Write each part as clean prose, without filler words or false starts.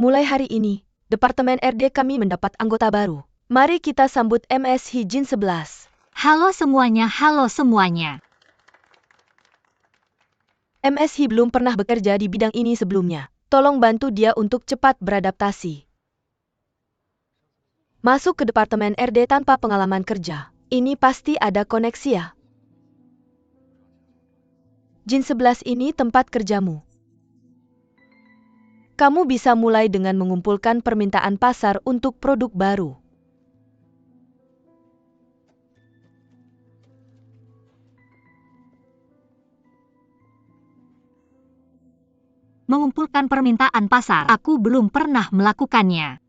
Mulai hari ini, Departemen RD kami mendapat anggota baru. Mari kita sambut MS Hijin 11. Halo semuanya, halo semuanya. MS Hi belum pernah bekerja di bidang ini sebelumnya. Tolong bantu dia untuk cepat beradaptasi. Masuk ke Departemen RD tanpa pengalaman kerja. Ini pasti ada koneksi ya. Jin 11 ini tempat kerjamu. Kamu bisa mulai dengan mengumpulkan permintaan pasar untuk produk baru. Mengumpulkan permintaan pasar, aku belum pernah melakukannya.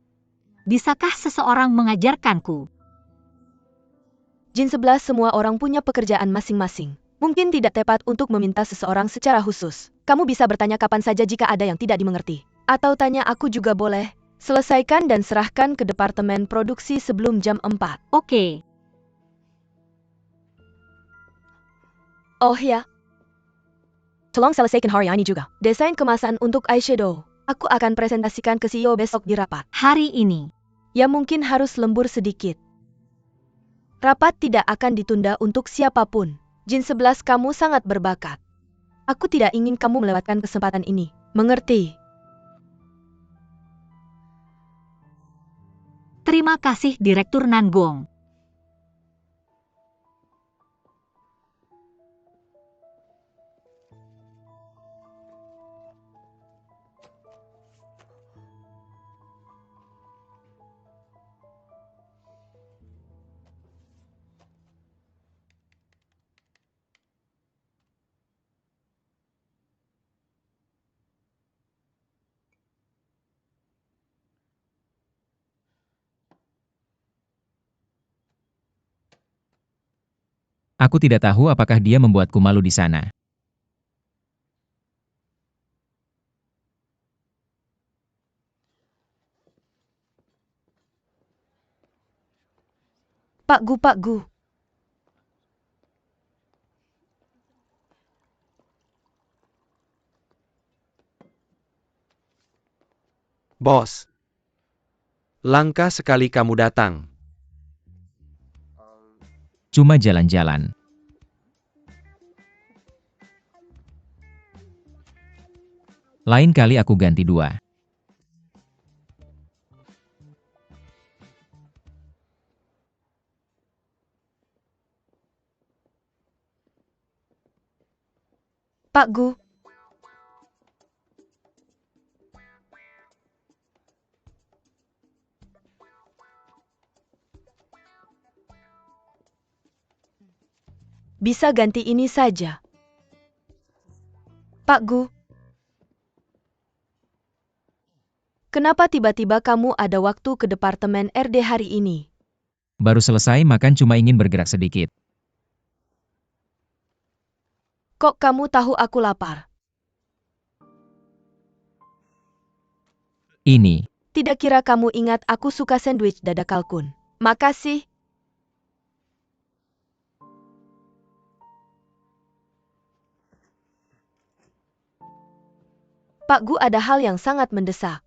Bisakah seseorang mengajarkanku? Jin 11 semua orang punya pekerjaan masing-masing. Mungkin tidak tepat untuk meminta seseorang secara khusus. Kamu bisa bertanya kapan saja jika ada yang tidak dimengerti. Atau tanya aku juga boleh. Selesaikan dan serahkan ke Departemen Produksi sebelum jam 4. Oke. Oh ya. Tolong selesaikan hari ini juga. Desain kemasan untuk eyeshadow. Aku akan presentasikan ke CEO besok di rapat. Hari ini. Ya mungkin harus lembur sedikit. Rapat tidak akan ditunda untuk siapapun. Jin 11 kamu sangat berbakat. Aku tidak ingin kamu melewatkan kesempatan ini. Mengerti? Terima kasih Direktur Nangong. Aku tidak tahu apakah dia membuatku malu di sana. Pak Gu. Bos. Langka sekali kamu datang. Cuma jalan-jalan. Lain kali aku ganti 2. Pak Gu. Bisa ganti ini saja. Pak Gu. Kenapa tiba-tiba kamu ada waktu ke Departemen RD hari ini? Baru selesai makan cuma ingin bergerak sedikit. Kok kamu tahu aku lapar? Ini. Tidak kira kamu ingat aku suka sandwich dada kalkun. Makasih. Pak Gu ada hal yang sangat mendesak.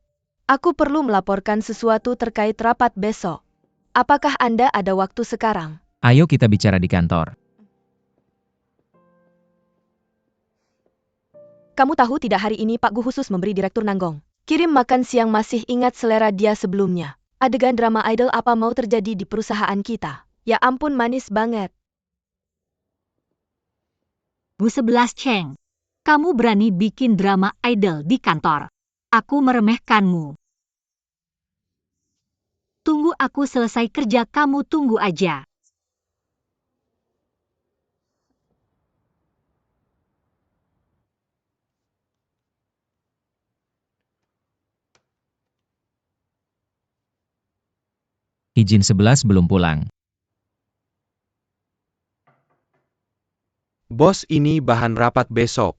Aku perlu melaporkan sesuatu terkait rapat besok. Apakah Anda ada waktu sekarang? Ayo kita bicara di kantor. Kamu tahu tidak hari ini Pak Gu khusus memberi Direktur Nangong kirim makan siang masih ingat selera dia sebelumnya. Adegan drama idol apa mau terjadi di perusahaan kita. Ya ampun manis banget. Bu 11 Cheng. Kamu berani bikin drama idol di kantor. Aku meremehkanmu. Tunggu aku selesai kerja, kamu tunggu aja. Hijin 11 belum pulang. Bos, ini bahan rapat besok.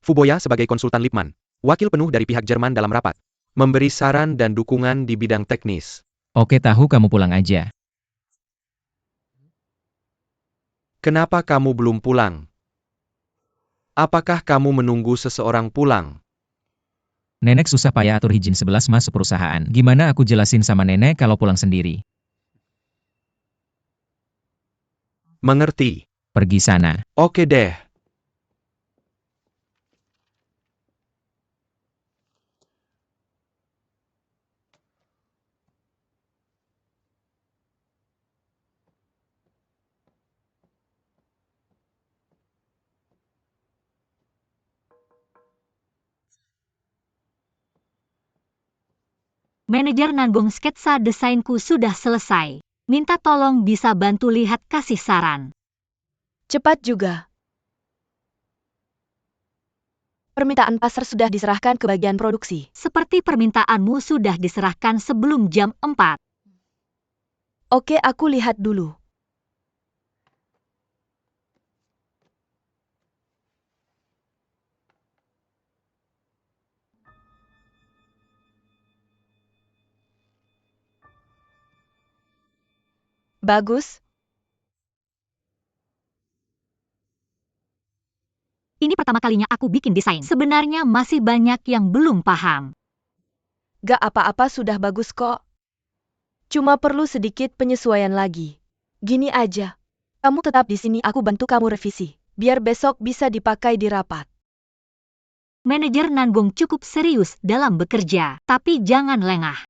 Fuboya sebagai konsultan Lipman, wakil penuh dari pihak Jerman dalam rapat, memberi saran dan dukungan di bidang teknis. Oke, tahu kamu pulang aja. Kenapa kamu belum pulang? Apakah kamu menunggu seseorang pulang? Nenek susah payah atur izin 11 masuk perusahaan. Gimana aku jelasin sama nenek kalau pulang sendiri? Mengerti. Pergi sana. Oke deh. Manajer nanggung sketsa desainku sudah selesai. Minta tolong bisa bantu lihat kasih saran. Cepat juga. Permintaan pasar sudah diserahkan ke bagian produksi. Seperti permintaanmu sudah diserahkan sebelum jam 4. Oke, aku lihat dulu. Bagus. Ini pertama kalinya aku bikin desain. Sebenarnya masih banyak yang belum paham. Gak apa-apa, sudah bagus kok. Cuma perlu sedikit penyesuaian lagi. Gini aja. Kamu tetap di sini, aku bantu kamu revisi. Biar besok bisa dipakai di rapat. Manajer nanggung cukup serius dalam bekerja, tapi jangan lengah.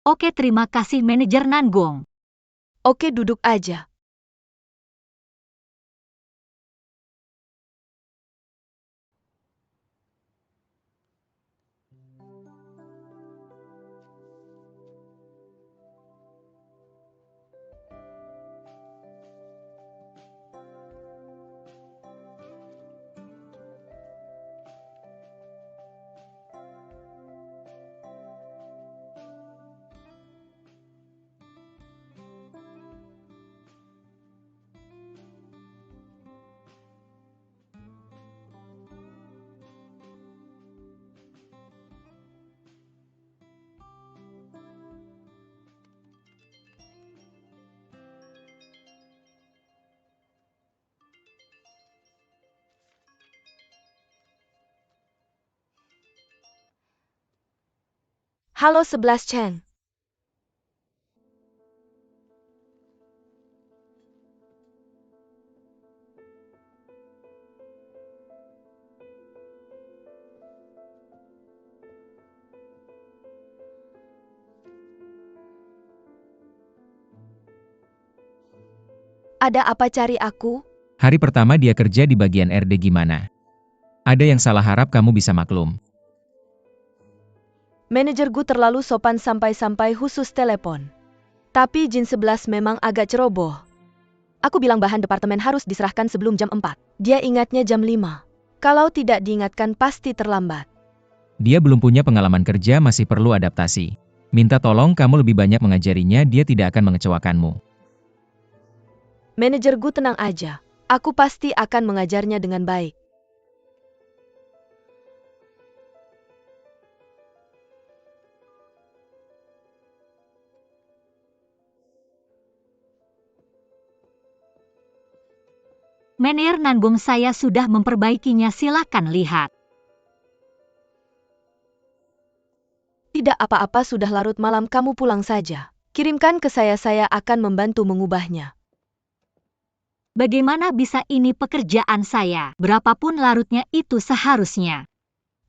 Oke, terima kasih manajer nanggung. Oke, duduk aja. Halo 11 Chen. Ada apa cari aku? Hari pertama dia kerja di bagian RD gimana? Ada yang salah, harap kamu bisa maklum. Manajer gue terlalu sopan sampai-sampai khusus telepon. Tapi Jin 11 memang agak ceroboh. Aku bilang bahan departemen harus diserahkan sebelum jam 4. Dia ingatnya jam 5. Kalau tidak diingatkan pasti terlambat. Dia belum punya pengalaman kerja, masih perlu adaptasi. Minta tolong kamu lebih banyak mengajarinya, dia tidak akan mengecewakanmu. Manajer gue tenang aja. Aku pasti akan mengajarnya dengan baik. Manajer nanggung saya sudah memperbaikinya, silakan lihat. Tidak apa-apa, sudah larut malam, kamu pulang saja. Kirimkan ke saya akan membantu mengubahnya. Bagaimana bisa, ini pekerjaan saya. Berapapun larutnya itu seharusnya.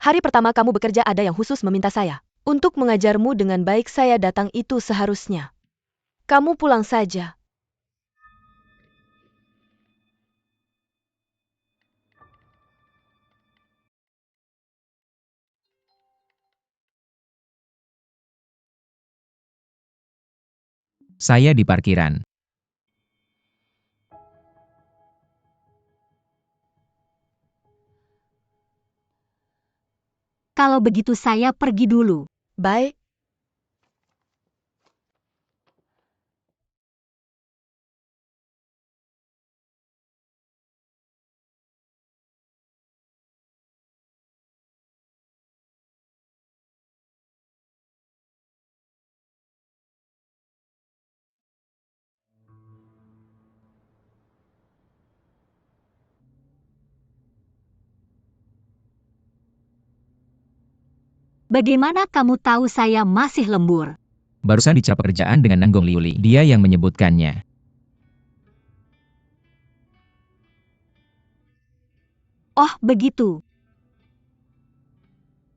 Hari pertama kamu bekerja ada yang khusus meminta saya. Untuk mengajarmu dengan baik saya datang, itu seharusnya. Kamu pulang saja. Saya di parkiran. Kalau begitu saya pergi dulu. Baik. Bagaimana kamu tahu saya masih lembur? Barusan dicap pekerjaan dengan Nanggong Liuli. Dia yang menyebutkannya. Oh, begitu.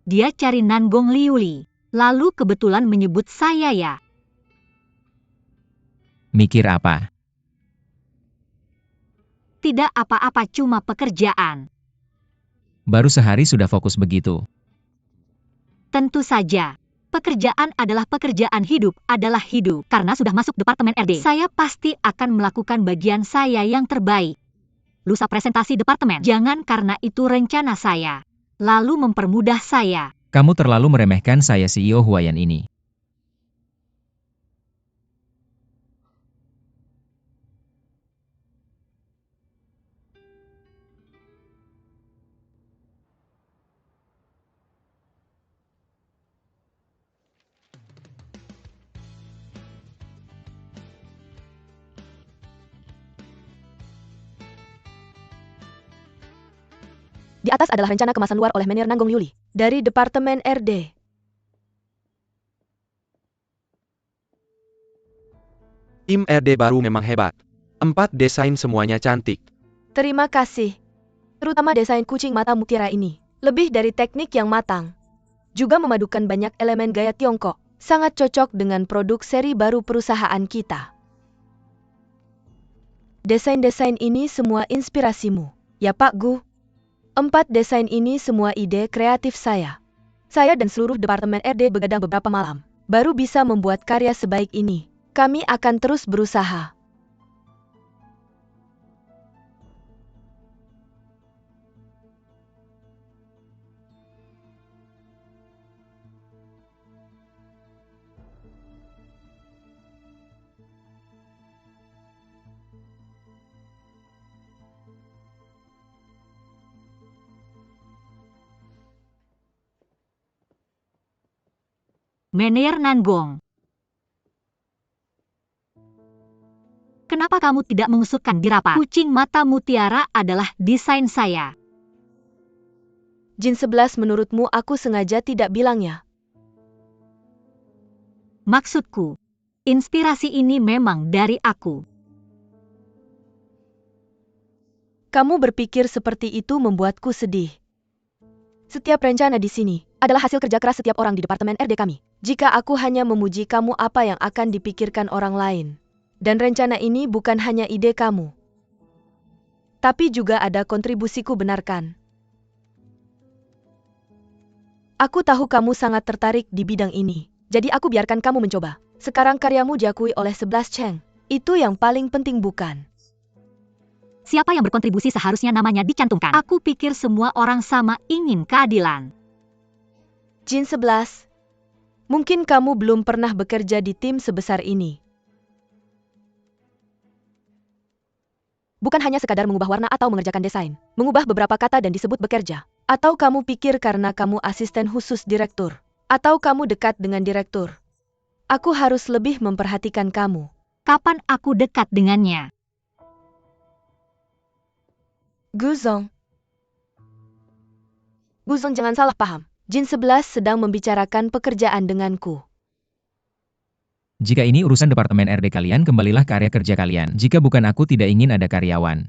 Dia cari Nanggong Liuli, lalu kebetulan menyebut saya ya. Mikir apa? Tidak apa-apa, cuma pekerjaan. Baru sehari sudah fokus begitu. Tentu saja. Pekerjaan adalah pekerjaan, hidup adalah hidup. Karena sudah masuk Departemen RD, saya pasti akan melakukan bagian saya yang terbaik. Lusa presentasi departemen. Jangan karena itu rencana saya. Lalu mempermudah saya. Kamu terlalu meremehkan saya CEO Huayan ini. Di atas adalah rencana kemasan luar oleh Menir Nanggong Liuli dari Departemen RD. Tim RD baru memang hebat. 4 desain semuanya cantik. Terima kasih. Terutama desain kucing mata mutiara ini. Lebih dari teknik yang matang. Juga memadukan banyak elemen gaya Tiongkok. Sangat cocok dengan produk seri baru perusahaan kita. Desain-desain ini semua inspirasimu, ya Pak Gu? 4 desain ini semua ide kreatif saya. Saya dan seluruh Departemen RD begadang beberapa malam, baru bisa membuat karya sebaik ini. Kami akan terus berusaha. Menir Nanggong. Kenapa kamu tidak mengusulkan di rapat? Kucing mata mutiara adalah desain saya. Jin 11 menurutmu aku sengaja tidak bilangnya. Maksudku, inspirasi ini memang dari aku. Kamu berpikir seperti itu membuatku sedih. Setiap rencana di sini adalah hasil kerja keras setiap orang di Departemen RD kami. Jika aku hanya memuji kamu, apa yang akan dipikirkan orang lain? Dan rencana ini bukan hanya ide kamu, tapi juga ada kontribusiku, benarkan? Aku tahu kamu sangat tertarik di bidang ini, jadi aku biarkan kamu mencoba. Sekarang karyamu diakui oleh 11 Cheng. Itu yang paling penting, bukan? Siapa yang berkontribusi seharusnya namanya dicantumkan. Aku pikir semua orang sama ingin keadilan. Jin 11, mungkin kamu belum pernah bekerja di tim sebesar ini. Bukan hanya sekadar mengubah warna atau mengerjakan desain, mengubah beberapa kata dan disebut bekerja. Atau kamu pikir karena kamu asisten khusus direktur, atau kamu dekat dengan direktur, aku harus lebih memperhatikan kamu. Kapan aku dekat dengannya? Guzong, jangan salah paham. Jin 11 sedang membicarakan pekerjaan denganku. Jika ini urusan Departemen RD kalian, kembalilah ke area kerja kalian. Jika bukan, aku tidak ingin ada karyawan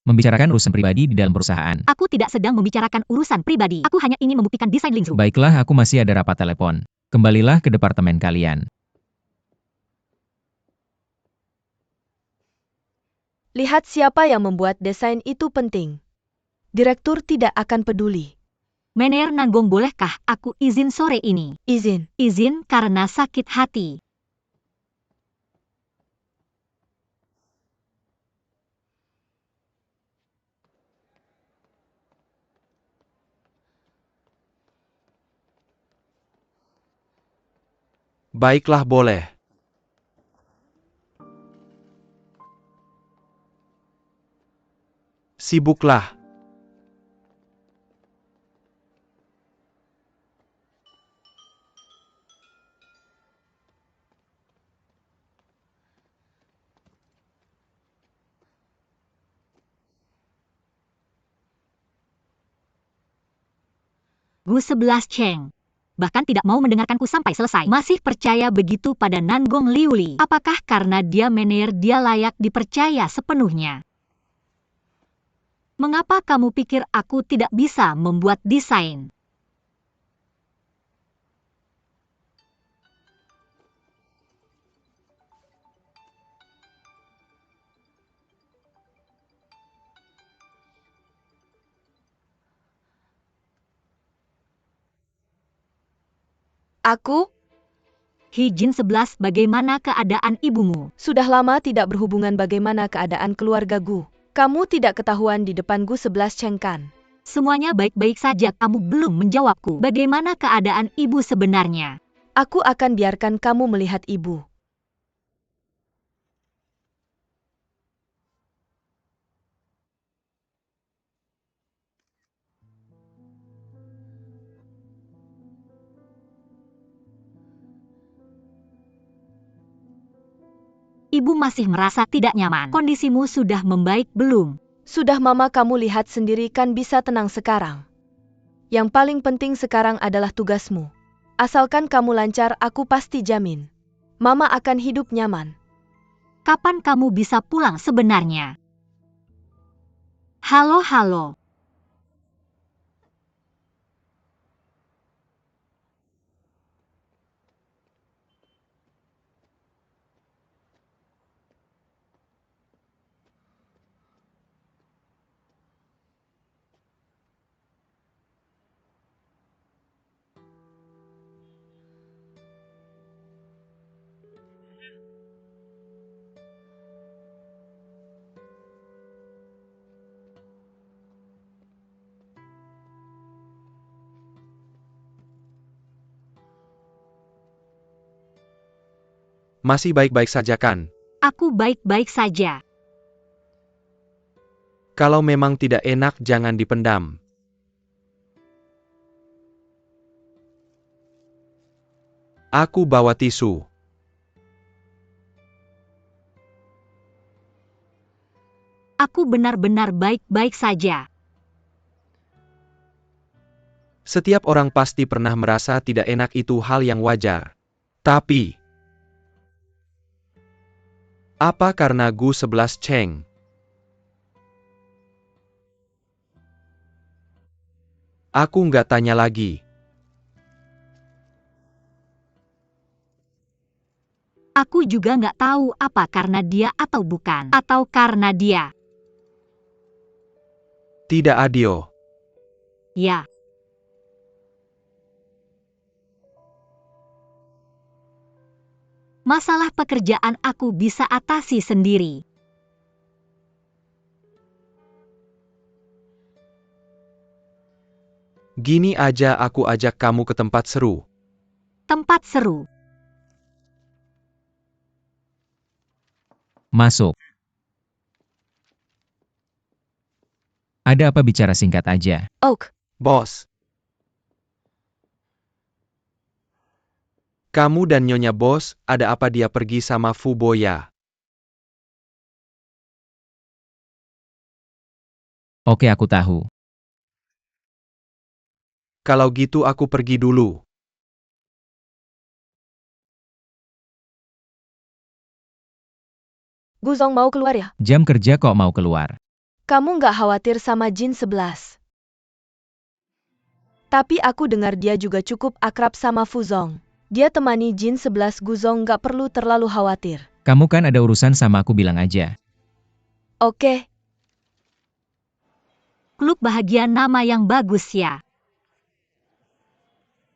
membicarakan urusan pribadi di dalam perusahaan. Aku tidak sedang membicarakan urusan pribadi. Aku hanya ingin membuktikan desain Lingzhu. Baiklah, aku masih ada rapat telepon. Kembalilah ke departemen kalian. Lihat siapa yang membuat desain itu penting. Direktur tidak akan peduli. Menir Nanggong, bolehkah aku izin sore ini? Izin. Izin karena sakit hati. Baiklah, boleh. Sibuklah. Gu 11 Cheng. bahkan tidak mau mendengarkanku sampai selesai. Masih percaya begitu pada Nanggong Liuli? Apakah karena dia mener dia layak dipercaya sepenuhnya? Mengapa kamu pikir aku tidak bisa membuat desain? Aku Hijin 11, bagaimana keadaan ibumu? sudah lama tidak berhubungan bagaimana keadaan keluarga Gu. Kamu tidak ketahuan di depan Gu 11 Cheng kan? Semuanya baik-baik saja, kamu belum menjawabku. Bagaimana keadaan ibu sebenarnya? Aku akan biarkan kamu melihat ibu. Ibu masih merasa tidak nyaman. Kondisimu sudah membaik belum? Sudah mama kamu lihat sendiri kan bisa tenang sekarang. Yang paling penting sekarang adalah tugasmu. Asalkan kamu lancar, aku pasti jamin. Mama akan hidup nyaman. Kapan kamu bisa pulang sebenarnya? Halo. Masih baik-baik saja kan? Aku baik-baik saja. Kalau memang tidak enak jangan dipendam. Aku bawa tisu. Aku benar-benar baik-baik saja. Setiap orang pasti pernah merasa tidak enak, itu hal yang wajar. Tapi, apa karena Gu 11 Cheng? Aku nggak tanya lagi. Aku juga nggak tahu apa karena dia atau bukan. Atau karena dia. Tidak adil. Ya. Masalah pekerjaan aku bisa atasi sendiri. Gini aja aku ajak kamu ke tempat seru. Tempat seru. Masuk. Ada apa, bicara singkat aja. Oak, Bos. Kamu dan Nyonya Bos, ada apa dia pergi sama Fu Boya? Oke, aku tahu. Kalau gitu aku pergi dulu. Guzong mau keluar ya? Jam kerja kok mau keluar. Kamu nggak khawatir sama Jin 11? Tapi aku dengar dia juga cukup akrab sama Fuzong. Dia temani Jin 11, Guzong nggak perlu terlalu khawatir. Kamu kan ada urusan sama aku, bilang aja. Oke, Klub bahagia, nama yang bagus ya.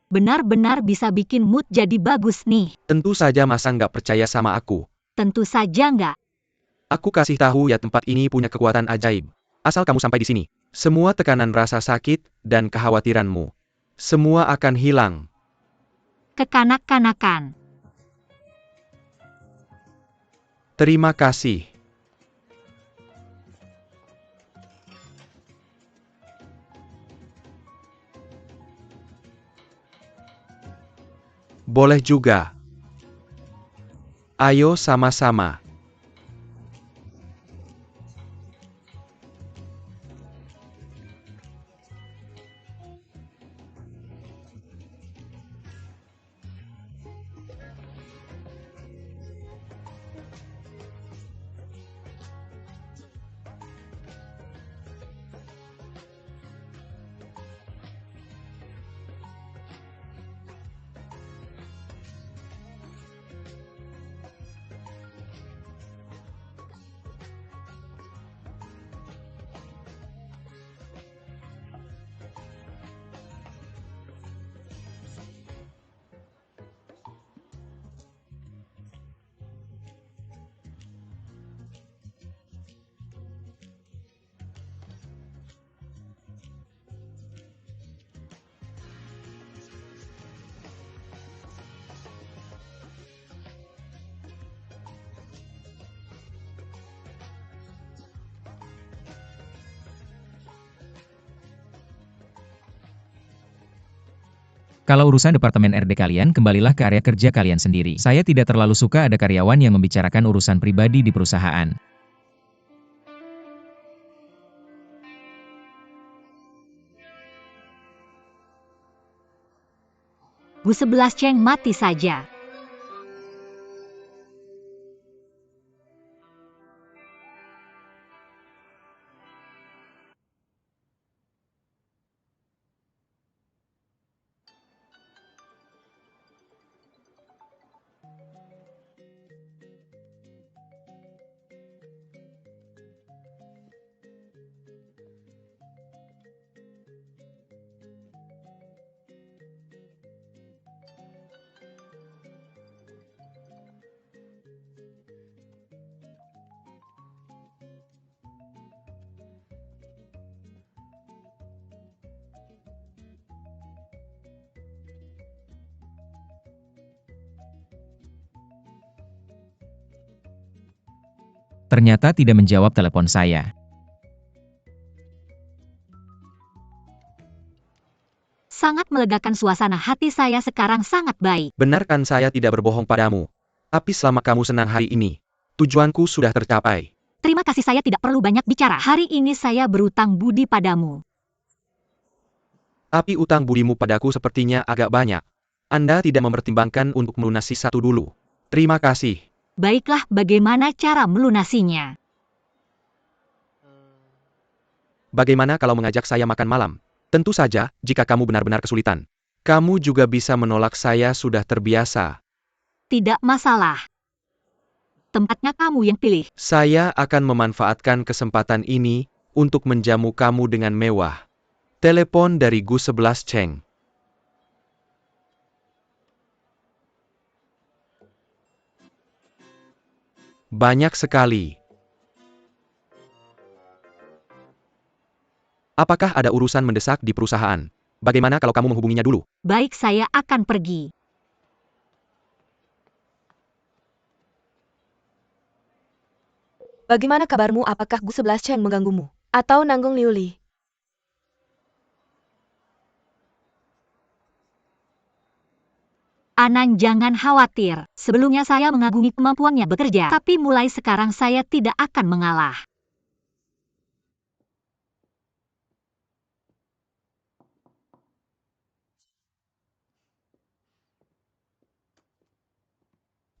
Benar-benar bisa bikin mood jadi bagus nih. Tentu saja, masa nggak percaya sama aku? Tentu saja nggak. Aku kasih tahu ya, tempat ini punya kekuatan ajaib. Asal kamu sampai di sini, semua tekanan rasa sakit dan kekhawatiranmu, semua akan hilang. Kekanak-kanakan. Terima kasih. Boleh juga. Ayo sama-sama. Kalau urusan departemen RD kalian, kembalilah ke area kerja kalian sendiri. Saya tidak terlalu suka ada karyawan yang membicarakan urusan pribadi di perusahaan. Gu 11 Cheng mati saja. Ternyata tidak menjawab telepon saya. Sangat melegakan suasana hati saya sekarang sangat baik. Benar kan saya tidak berbohong padamu? Tapi selama kamu senang hari ini, tujuanku sudah tercapai. Terima kasih, saya tidak perlu banyak bicara. Hari ini saya berutang budi padamu. Tapi utang budimu padaku sepertinya agak banyak. Anda tidak mempertimbangkan untuk melunasi satu dulu. Terima kasih. Baiklah, bagaimana cara melunasinya? Bagaimana kalau mengajak saya makan malam? Tentu saja, jika kamu benar-benar kesulitan. Kamu juga bisa menolak, saya sudah terbiasa. Tidak masalah. Tempatnya kamu yang pilih. Saya akan memanfaatkan kesempatan ini untuk menjamu kamu dengan mewah. Telepon dari Gu 11 Cheng. Banyak sekali. Apakah ada urusan mendesak di perusahaan? Bagaimana kalau kamu menghubunginya dulu? Baik, saya akan pergi. Bagaimana kabarmu? Apakah Gu 11 Cheng mengganggumu? Atau Nanggung Liuli? Anan, jangan khawatir. Sebelumnya saya mengagumi kemampuannya bekerja, tapi mulai sekarang saya tidak akan mengalah.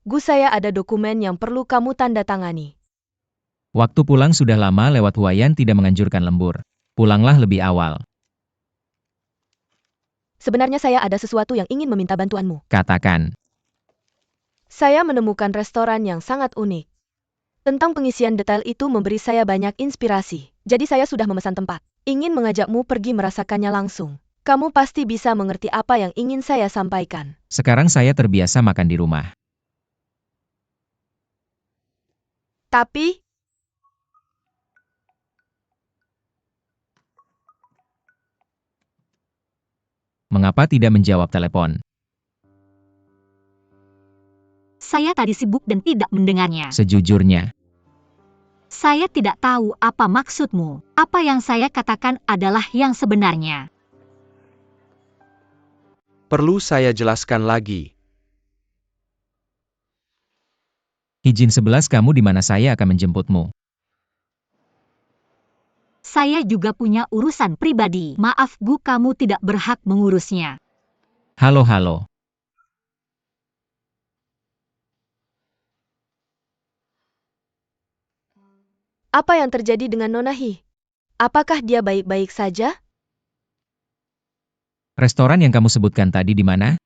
Gu, saya ada dokumen yang perlu kamu tanda tangani. Waktu pulang sudah lama lewat, Huayan tidak menganjurkan lembur. Pulanglah lebih awal. Sebenarnya saya ada sesuatu yang ingin meminta bantuanmu. Katakan. Saya menemukan restoran yang sangat unik. Tentang pengisian detail itu memberi saya banyak inspirasi. Jadi saya sudah memesan tempat. Ingin mengajakmu pergi merasakannya langsung. Kamu pasti bisa mengerti apa yang ingin saya sampaikan. Sekarang saya terbiasa makan di rumah. Tapi, Mengapa tidak menjawab telepon? Saya tadi sibuk dan tidak mendengarnya. Sejujurnya, Saya tidak tahu apa maksudmu. Apa yang saya katakan adalah yang sebenarnya. Perlu saya jelaskan lagi. Hijin 11, kamu di mana, saya akan menjemputmu. Saya juga punya urusan pribadi. Maaf Gu, kamu tidak berhak mengurusnya. Halo. apa yang terjadi dengan Nona Hi? Apakah dia baik-baik saja? Restoran yang kamu sebutkan tadi di mana?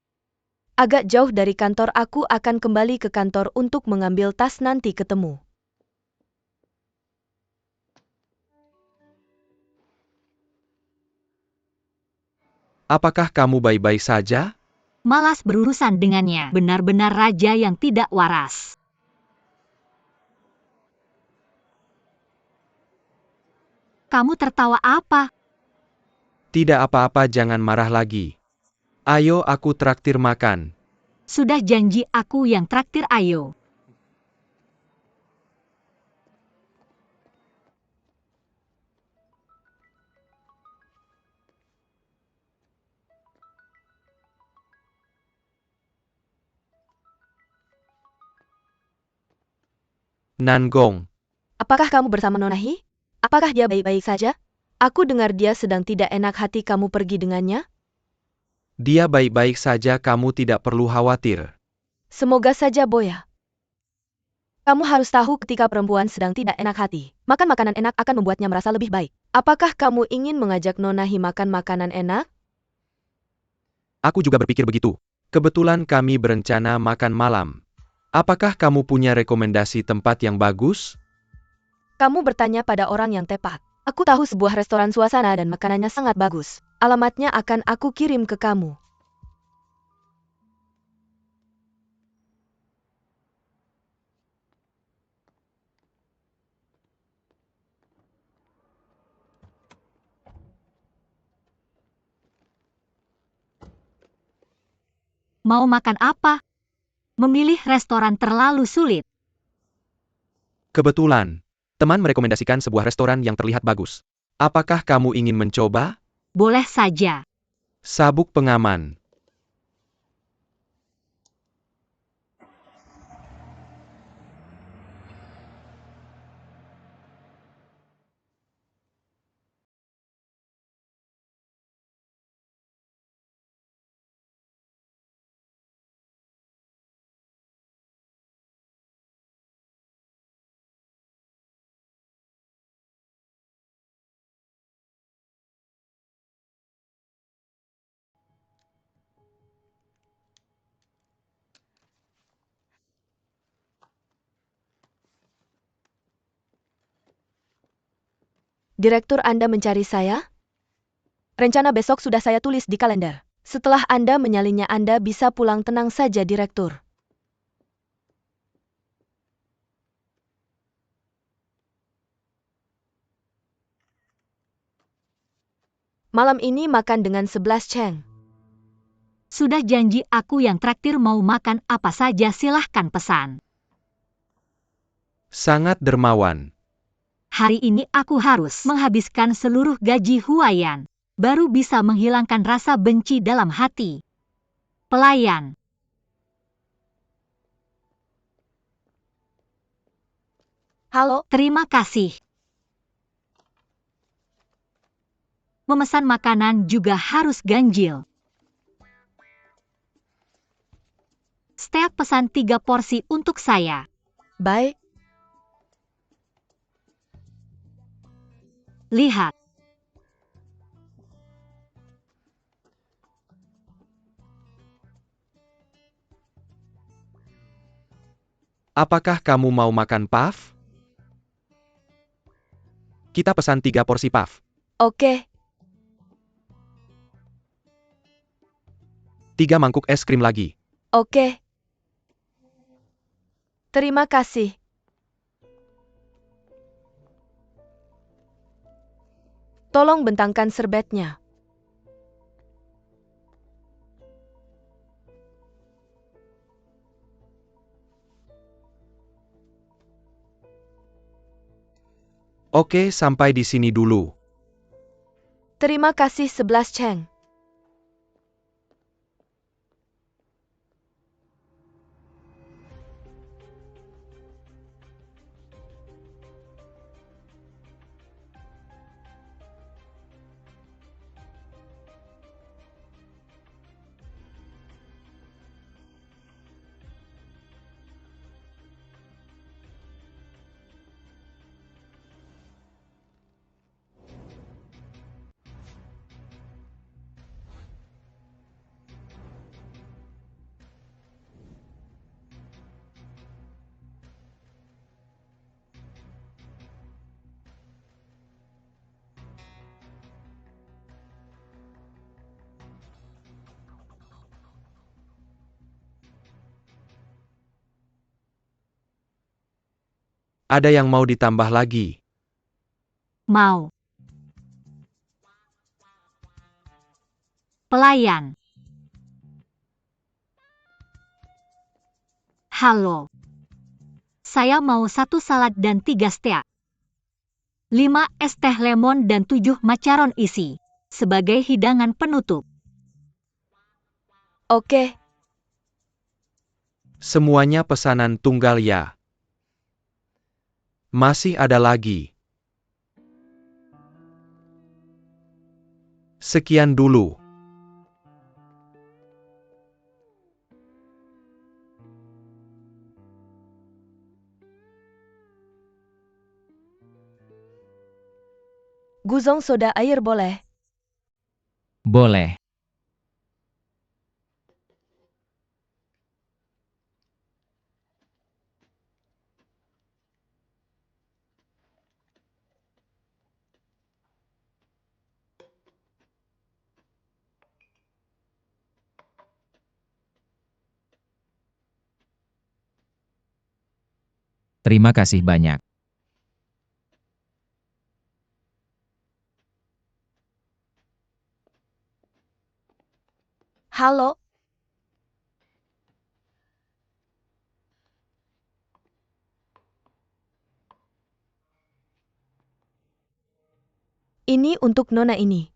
Agak jauh dari kantor, aku akan kembali ke kantor untuk mengambil tas, nanti ketemu. Apakah kamu baik-baik saja? Malas berurusan dengannya. Benar-benar raja yang tidak waras. Kamu tertawa apa? Tidak apa-apa, jangan marah lagi. Ayo aku traktir makan. Sudah janji aku yang traktir, ayo. Nangong. Apakah kamu bersama Nona Hi? Apakah dia baik-baik saja? Aku dengar dia sedang tidak enak hati kamu pergi dengannya. Dia baik-baik saja, kamu tidak perlu khawatir. Semoga saja Boya. Kamu harus tahu ketika perempuan sedang tidak enak hati, makan makanan enak akan membuatnya merasa lebih baik. Apakah kamu ingin mengajak Nona Hi makan makanan enak? Aku juga berpikir begitu. Kebetulan kami berencana makan malam. Apakah kamu punya rekomendasi tempat yang bagus? Kamu bertanya pada orang yang tepat. Aku tahu sebuah restoran suasana dan makanannya sangat bagus. Alamatnya akan aku kirim ke kamu. Mau makan apa? Memilih restoran terlalu sulit. Kebetulan, teman merekomendasikan sebuah restoran yang terlihat bagus. Apakah kamu ingin mencoba? Boleh saja. Sabuk pengaman. Direktur Anda mencari saya? Rencana besok sudah saya tulis di kalender. Setelah Anda menyalinnya Anda bisa pulang tenang saja Direktur. Malam ini makan dengan 11 Cheng. Sudah janji aku yang traktir, mau makan apa saja silahkan pesan. Sangat dermawan. Hari ini aku harus menghabiskan seluruh gaji Huayan. Baru bisa menghilangkan rasa benci dalam hati. Pelayan. Halo, Terima kasih. Memesan makanan juga harus ganjil. Setiap pesan 3 porsi untuk saya. baik. Lihat. Apakah kamu mau makan puff? Kita pesan 3 porsi puff. Oke, 3 mangkuk es krim lagi. oke. Terima kasih. Tolong bentangkan serbetnya. Oke, sampai di sini dulu. Terima kasih 11 Cheng. Ada yang mau ditambah lagi? Mau. Pelayan. Halo. Saya mau 1 salad dan 3 steak. 5 es teh lemon dan 7 macaron isi. Sebagai hidangan penutup. Oke, Semuanya pesanan tunggal ya. Masih ada lagi. Sekian dulu. Guzong soda air boleh? Boleh. Terima kasih banyak. Halo? Ini untuk Nona ini.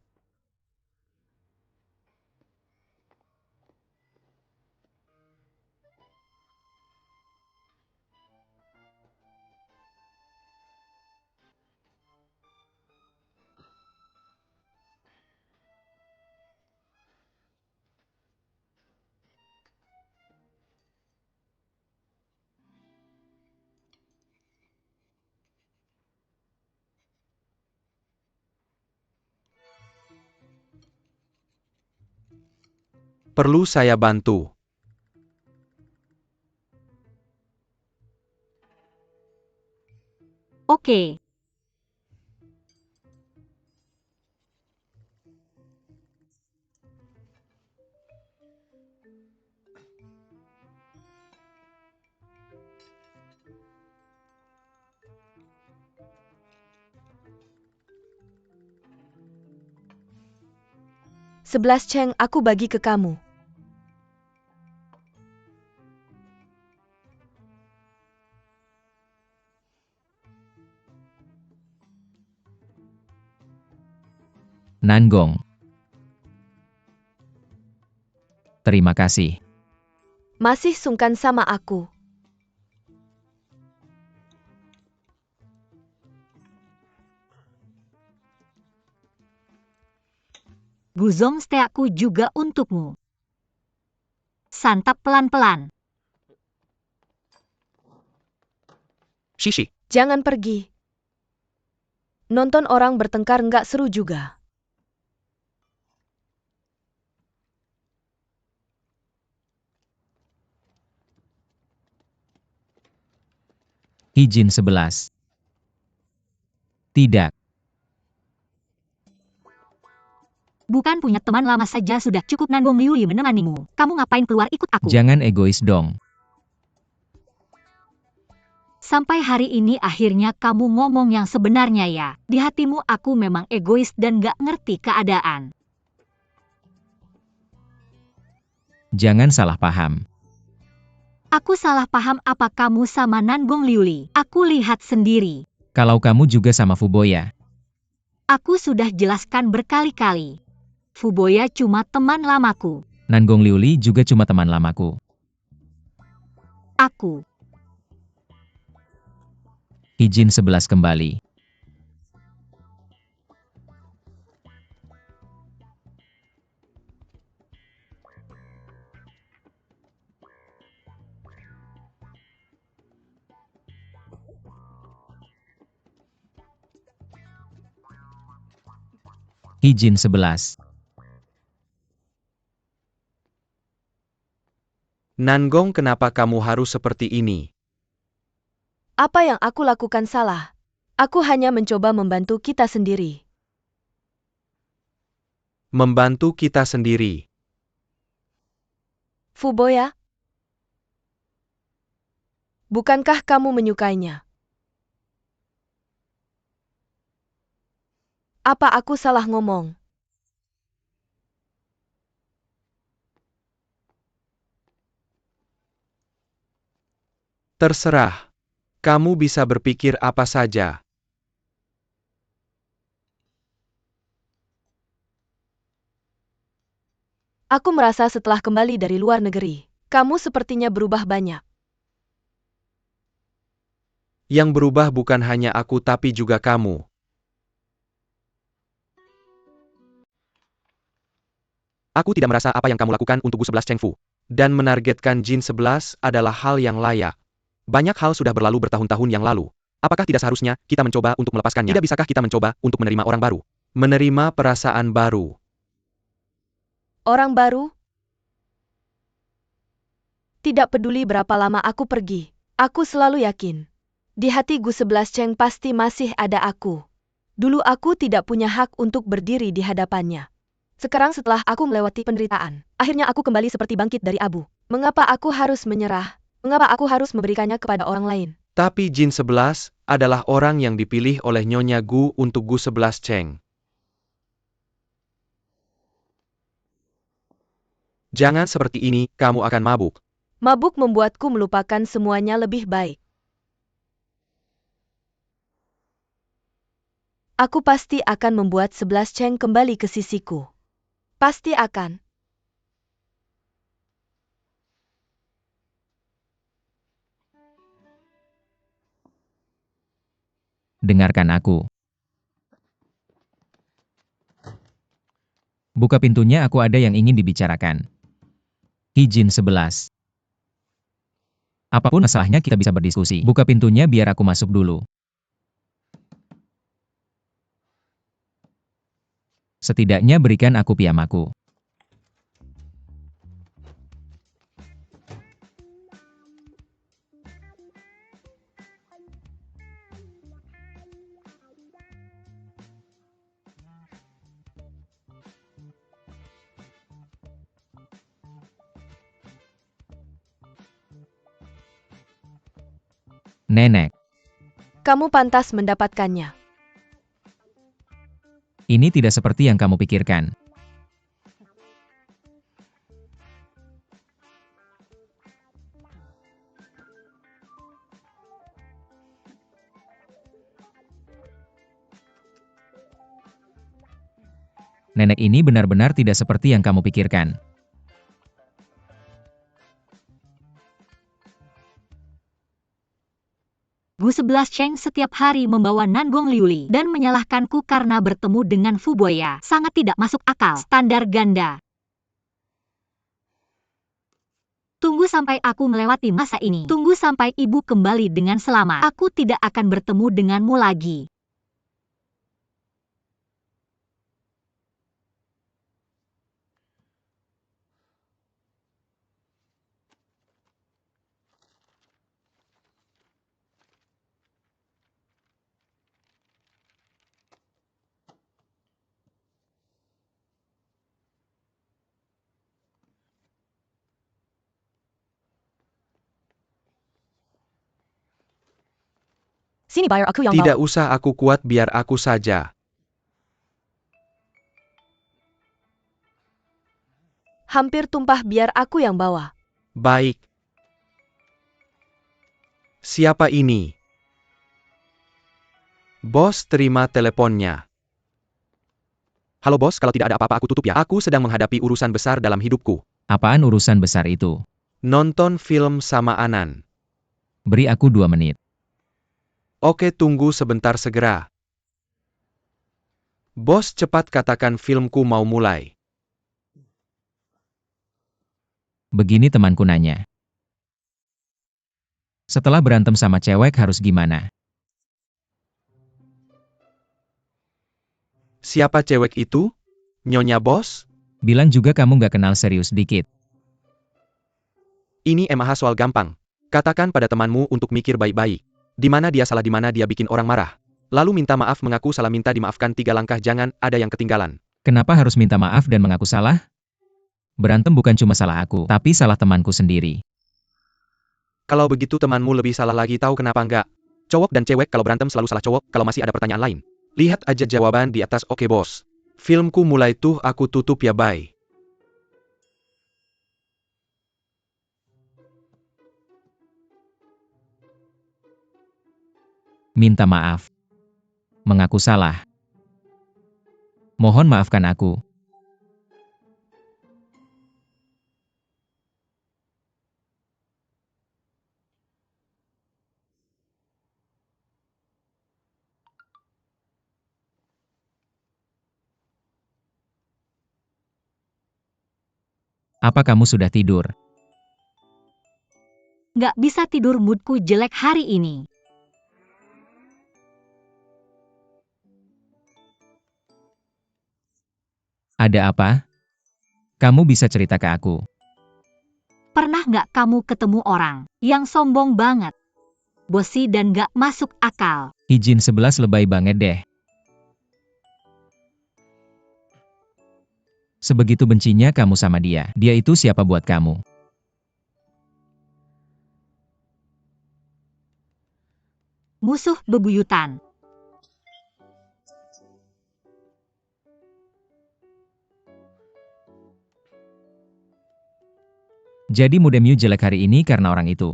Perlu saya bantu? Oke. Sebelas ceng aku bagi ke kamu. Nanggong. Terima kasih. Masih sungkan sama aku. Guzong steakku juga untukmu. Santap pelan-pelan. Shishi. Jangan pergi. Nonton orang bertengkar nggak seru juga. Izin 11. Tidak. Bukan punya teman lama saja sudah cukup. Nanggong Liuli menemanimu. Kamu ngapain keluar ikut aku? Jangan egois dong. Sampai hari ini akhirnya kamu ngomong yang sebenarnya ya. Di hatimu aku memang egois dan gak ngerti keadaan. Jangan salah paham. Aku salah paham apa kamu sama Nanggong Liuli? Aku lihat sendiri. Kalau kamu juga sama Fuboya. Aku sudah jelaskan berkali-kali. Fuboya cuma teman lamaku. Nanggong Liuli juga cuma teman lamaku. Aku. Izin 11 kembali. Izin 11. Nanggong, kenapa kamu harus seperti ini? Apa yang aku lakukan salah? Aku hanya mencoba membantu kita sendiri. Membantu kita sendiri. Fuboya? Bukankah kamu menyukainya? Apa aku salah ngomong? Terserah. Kamu bisa berpikir apa saja. Aku merasa setelah kembali dari luar negeri, kamu sepertinya berubah banyak. Yang berubah bukan hanya aku tapi juga kamu. Aku tidak merasa apa yang kamu lakukan untuk Gu 11 Cheng Fu. Dan menargetkan Jin 11 adalah hal yang layak. Banyak hal sudah berlalu bertahun-tahun yang lalu. Apakah tidak seharusnya kita mencoba untuk melepaskannya? Tidak bisakah kita mencoba untuk menerima orang baru? Menerima perasaan baru. Orang baru? Tidak peduli berapa lama aku pergi. Aku selalu yakin. Di hati Gu 11 Cheng pasti masih ada aku. Dulu aku tidak punya hak untuk berdiri di hadapannya. Sekarang setelah aku melewati penderitaan, akhirnya aku kembali seperti bangkit dari abu. Mengapa aku harus menyerah? Mengapa aku harus memberikannya kepada orang lain? Tapi Jin 11 adalah orang yang dipilih oleh Nyonya Gu untuk Gu 11 Cheng. Jangan seperti ini, kamu akan mabuk. Mabuk membuatku melupakan semuanya lebih baik. Aku pasti akan membuat 11 Cheng kembali ke sisiku. Pasti akan. Dengarkan aku. Buka pintunya, aku ada yang ingin dibicarakan. Izin 11. Apapun masalahnya kita bisa berdiskusi. Buka pintunya biar aku masuk dulu. Setidaknya berikan aku piyamaku. Nenek, Kamu pantas mendapatkannya. ini tidak seperti yang kamu pikirkan. Nenek ini benar-benar tidak seperti yang kamu pikirkan. Gu 11 Cheng setiap hari membawa Nangong Liuli dan menyalahkanku karena bertemu dengan Fu Boya. Sangat tidak masuk akal. Standar ganda. Tunggu sampai aku melewati masa ini. Tunggu sampai ibu kembali dengan selamat. Aku tidak akan bertemu denganmu lagi. Sini bayar aku yang Tidak bawa. usah aku kuat, biar aku saja. Hampir tumpah, biar aku yang bawa. Baik. Siapa ini? Bos, terima teleponnya. Halo bos, kalau tidak ada apa-apa aku tutup ya. Aku sedang menghadapi urusan besar dalam hidupku. Apaan urusan besar itu? Nonton film sama Anan. Beri aku 2 menit. Oke, tunggu sebentar, segera. Bos, cepat katakan, filmku mau mulai. Begini temanku nanya. Setelah berantem sama cewek harus gimana? Siapa cewek itu? Nyonya bos? Bilang juga kamu nggak kenal serius dikit. Ini emang soal gampang. Katakan pada temanmu untuk mikir baik-baik. Di mana dia salah, di mana dia bikin orang marah. Lalu minta maaf, mengaku salah, minta dimaafkan, 3 langkah, jangan ada yang ketinggalan. Kenapa harus minta maaf dan mengaku salah? Berantem bukan cuma salah aku, tapi salah temanku sendiri. Kalau begitu temanmu lebih salah lagi, tahu kenapa enggak? Cowok dan cewek kalau berantem selalu salah cowok. Kalau masih ada pertanyaan lain, lihat aja jawaban di atas. Oke bos. Filmku mulai tuh, aku tutup ya, bye. Minta maaf. Mengaku salah. Mohon maafkan aku. Apa kamu sudah tidur? Nggak bisa tidur, moodku jelek hari ini. Ada apa? Kamu bisa cerita ke aku. Pernah nggak kamu ketemu orang yang sombong banget, bosi dan nggak masuk akal? Hijin 11 lebay banget deh. Sebegitu bencinya kamu sama dia. Dia itu siapa buat kamu? Musuh bebuyutan. Jadi Mudemyu jelek hari ini karena orang itu.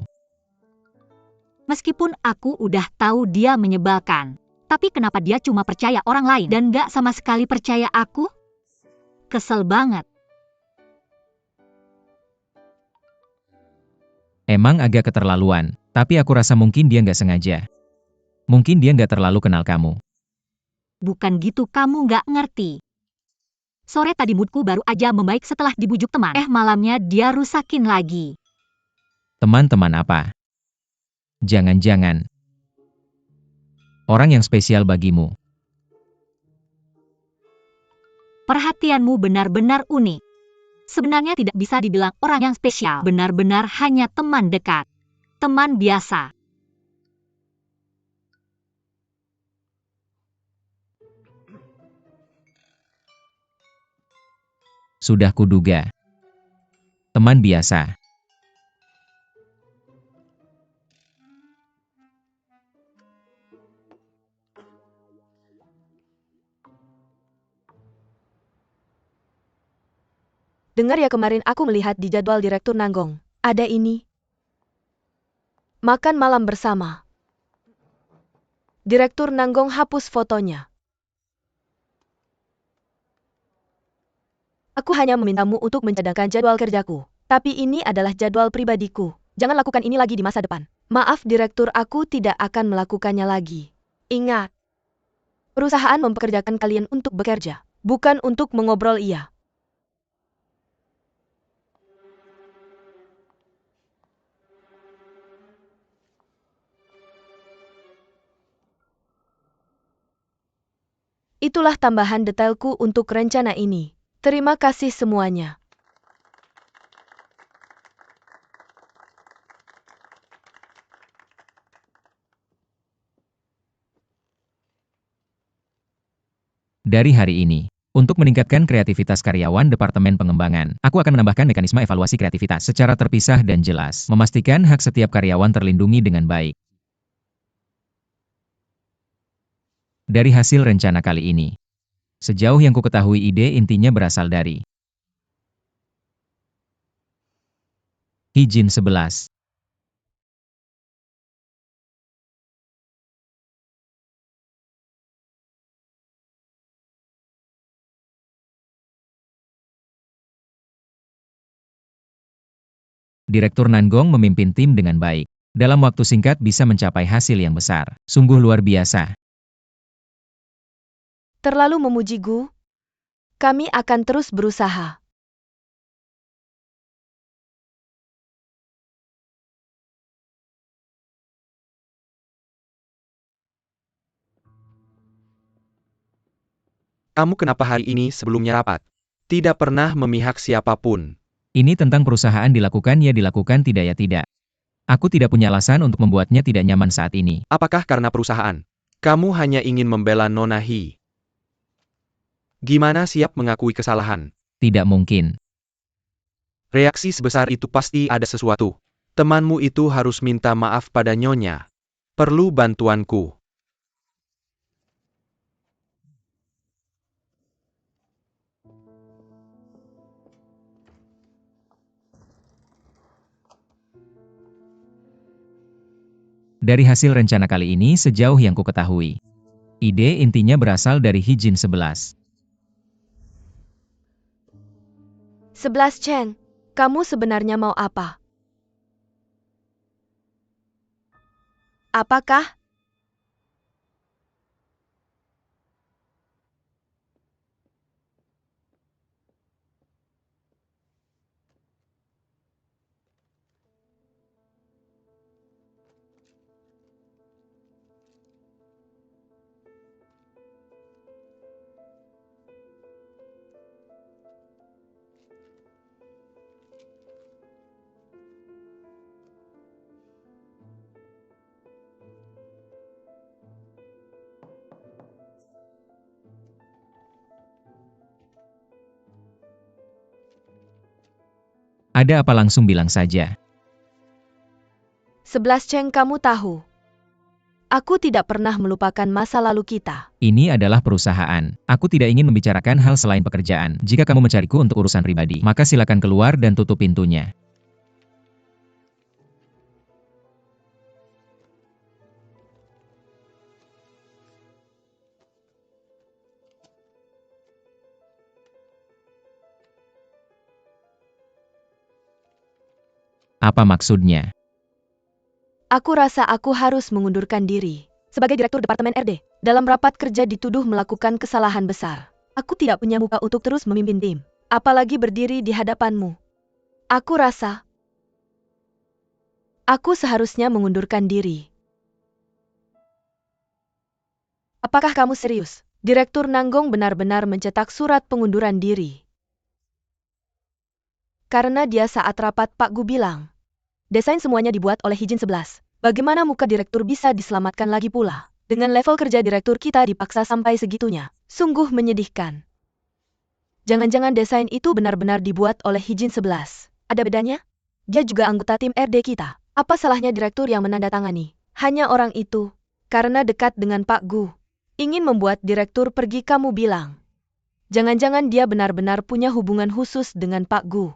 Meskipun aku udah tahu dia menyebalkan, tapi kenapa dia cuma percaya orang lain dan nggak sama sekali percaya aku? Kesel banget. Emang agak keterlaluan, tapi aku rasa mungkin dia nggak sengaja. Mungkin dia nggak terlalu kenal kamu. Bukan gitu, kamu nggak ngerti. Sore tadi moodku baru aja membaik setelah dibujuk teman. Malamnya dia rusakin lagi. Teman-teman apa? Jangan-jangan orang yang spesial bagimu. Perhatianmu benar-benar unik. Sebenarnya tidak bisa dibilang orang yang spesial. Benar-benar hanya teman dekat. Teman biasa. Sudah kuduga. Teman biasa. Dengar ya, kemarin aku melihat di jadwal Direktur Nanggong. Ada ini. Makan malam bersama. Direktur Nanggong hapus fotonya. Aku hanya memintamu untuk mencadangkan jadwal kerjaku. Tapi ini adalah jadwal pribadiku. Jangan lakukan ini lagi di masa depan. Maaf direktur, aku tidak akan melakukannya lagi. Ingat, perusahaan mempekerjakan kalian untuk bekerja, bukan untuk mengobrol. Iya. Itulah tambahan detailku untuk rencana ini. Terima kasih semuanya. Dari hari ini, untuk meningkatkan kreativitas karyawan Departemen Pengembangan, aku akan menambahkan mekanisme evaluasi kreativitas secara terpisah dan jelas, memastikan hak setiap karyawan terlindungi dengan baik. Dari hasil rencana kali ini, sejauh yang ku ketahui ide intinya berasal dari Hijin 11. Direktur Nanggong memimpin tim dengan baik. Dalam waktu singkat bisa mencapai hasil yang besar. Sungguh luar biasa. Terlalu memuji Gu. Kami akan terus berusaha. Kamu kenapa hari ini sebelumnya rapat? Tidak pernah memihak siapapun. Ini tentang perusahaan, dilakukan ya dilakukan, tidak ya tidak. Aku tidak punya alasan untuk membuatnya tidak nyaman saat ini. Apakah karena perusahaan? Kamu hanya ingin membela Nona Hi. Gimana siap mengakui kesalahan? Tidak mungkin. Reaksi sebesar itu pasti ada sesuatu. Temanmu itu harus minta maaf pada Nyonya. Perlu bantuanku. Dari hasil rencana kali ini sejauh yang ku ketahui, ide intinya berasal dari Hijin 11. 11 Chen, kamu sebenarnya mau apa? Apakah? Ada apa langsung bilang saja. 11 Cheng, kamu tahu. Aku tidak pernah melupakan masa lalu kita. Ini adalah perusahaan. Aku tidak ingin membicarakan hal selain pekerjaan. Jika kamu mencariku untuk urusan pribadi, maka silakan keluar dan tutup pintunya. Apa maksudnya? Aku rasa aku harus mengundurkan diri. Sebagai Direktur Departemen RD, dalam rapat kerja dituduh melakukan kesalahan besar. Aku tidak punya muka untuk terus memimpin tim, apalagi berdiri di hadapanmu. Aku rasa aku seharusnya mengundurkan diri. Apakah kamu serius? Direktur Nanggong benar-benar mencetak surat pengunduran diri. Karena dia saat rapat Pak Gu bilang, desain semuanya dibuat oleh Hijin 11. Bagaimana muka direktur bisa diselamatkan lagi pula? Dengan level kerja direktur kita dipaksa sampai segitunya. Sungguh menyedihkan. Jangan-jangan desain itu benar-benar dibuat oleh Hijin 11. Ada bedanya? Dia juga anggota tim RD kita. Apa salahnya direktur yang menandatangani? Hanya orang itu. Karena dekat dengan Pak Gu. Ingin membuat direktur pergi, kamu bilang. Jangan-jangan dia benar-benar punya hubungan khusus dengan Pak Gu.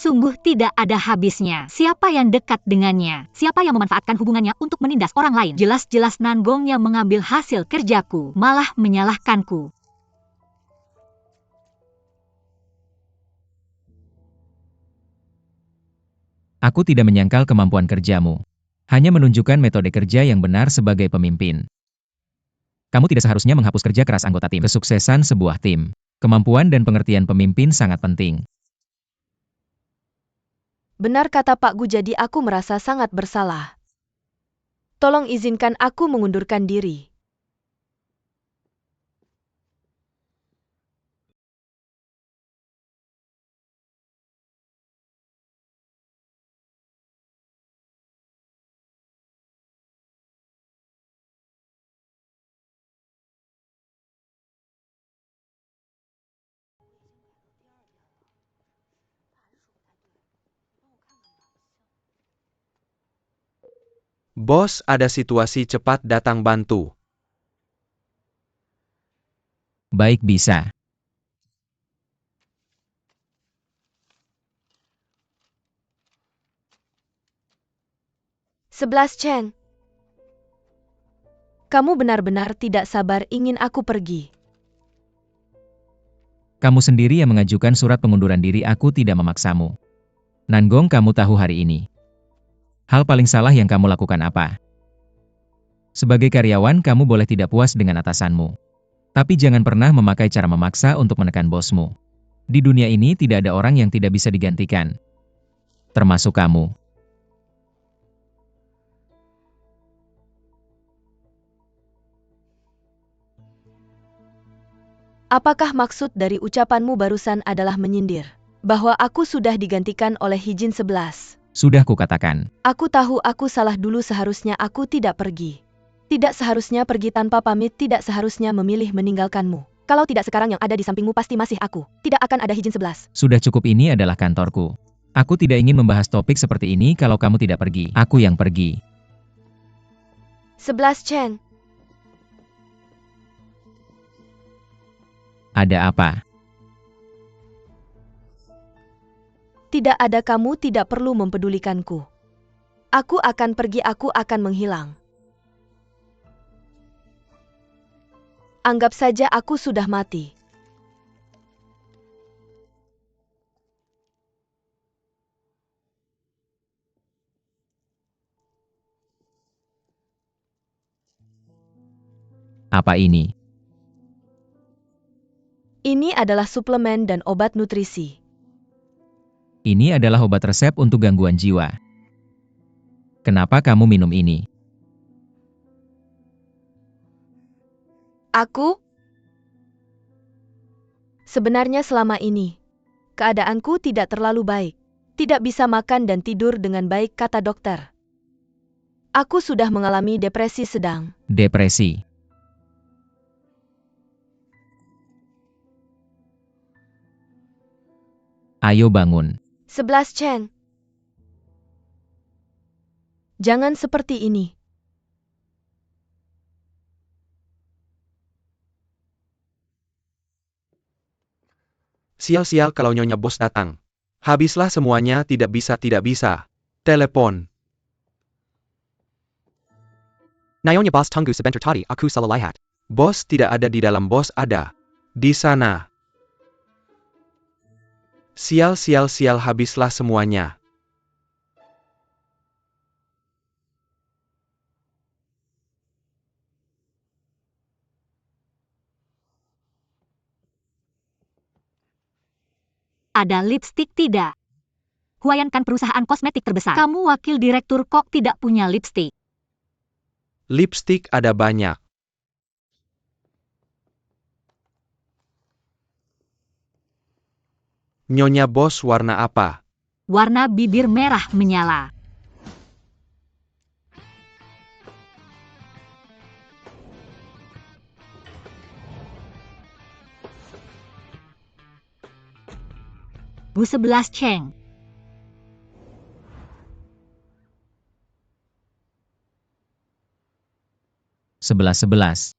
Sungguh tidak ada habisnya. Siapa yang dekat dengannya? Siapa yang memanfaatkan hubungannya untuk menindas orang lain? Jelas-jelas Nanggong yang mengambil hasil kerjaku, malah menyalahkanku. Aku tidak menyangkal kemampuan kerjamu. Hanya menunjukkan metode kerja yang benar sebagai pemimpin. Kamu tidak seharusnya menghapus kerja keras anggota tim. Kesuksesan sebuah tim. Kemampuan dan pengertian pemimpin sangat penting. Benar kata Pak Gu, jadi aku merasa sangat bersalah. Tolong izinkan aku mengundurkan diri. Bos, ada situasi, cepat datang bantu. Baik, bisa. Sebelas Chen. Kamu benar-benar tidak sabar ingin aku pergi. Kamu sendiri yang mengajukan surat pengunduran diri, aku tidak memaksamu. Nanggong, kamu tahu hari ini. Hal paling salah yang kamu lakukan apa? Sebagai karyawan, kamu boleh tidak puas dengan atasanmu. Tapi jangan pernah memakai cara memaksa untuk menekan bosmu. Di dunia ini tidak ada orang yang tidak bisa digantikan. Termasuk kamu. Apakah maksud dari ucapanmu barusan adalah menyindir bahwa aku sudah digantikan oleh Hijin 11? Sudah kukatakan. Aku tahu aku salah dulu, seharusnya aku tidak pergi. Tidak seharusnya pergi tanpa pamit, tidak seharusnya memilih meninggalkanmu. Kalau tidak sekarang yang ada di sampingmu pasti masih aku. Tidak akan ada Hijin 11. Sudah cukup, ini adalah kantorku. Aku tidak ingin membahas topik seperti ini kalau kamu tidak pergi. Aku yang pergi. 11 Chen. Ada apa? Tidak ada, kamu tidak perlu mempedulikanku. Aku akan pergi, aku akan menghilang. Anggap saja aku sudah mati. Apa ini? Ini adalah suplemen dan obat nutrisi. Ini adalah obat resep untuk gangguan jiwa. Kenapa kamu minum ini? Aku? Sebenarnya selama ini, keadaanku tidak terlalu baik. Tidak bisa makan dan tidur dengan baik, kata dokter. Aku sudah mengalami depresi sedang. Depresi. Ayo bangun. 11 Cheng. Jangan seperti ini. Sial-sial kalau Nyonya Bos datang. Habislah semuanya, tidak bisa. Telepon. Nyonya Bos tunggu sebentar tadi, aku salah lihat. Bos tidak ada di dalam, bos ada di sana. Sial, habislah semuanya. Ada lipstik tidak? Huayan kan perusahaan kosmetik terbesar. Kamu wakil direktur kok tidak punya lipstik? Lipstik ada banyak. Nyonya Bos warna apa? Warna bibir merah menyala. Bu 11 Cheng. Sebelas.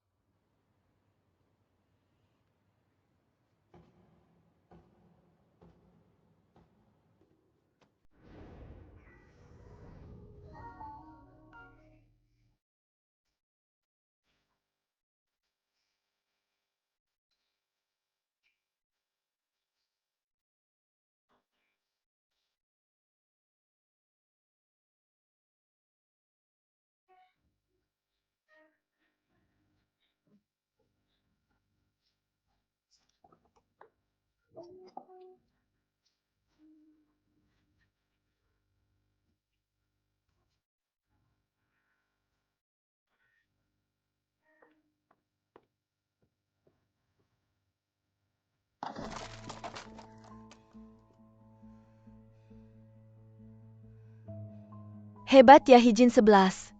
Hebat ya Hijin 11.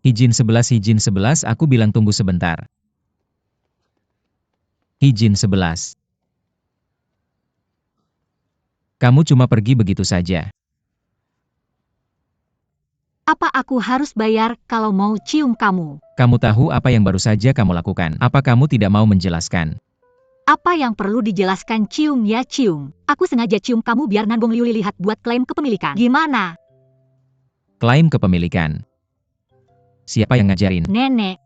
Hijin 11, aku bilang tunggu sebentar. Hijin 11. Kamu cuma pergi begitu saja. Apa aku harus bayar kalau mau cium kamu? Kamu tahu apa yang baru saja kamu lakukan. Apa kamu tidak mau menjelaskan? Apa yang perlu dijelaskan? Cium ya cium. Aku sengaja cium kamu biar Nanbong Liuli lihat buat klaim kepemilikan. Gimana? Klaim kepemilikan. Siapa yang ngajarin? Nenek.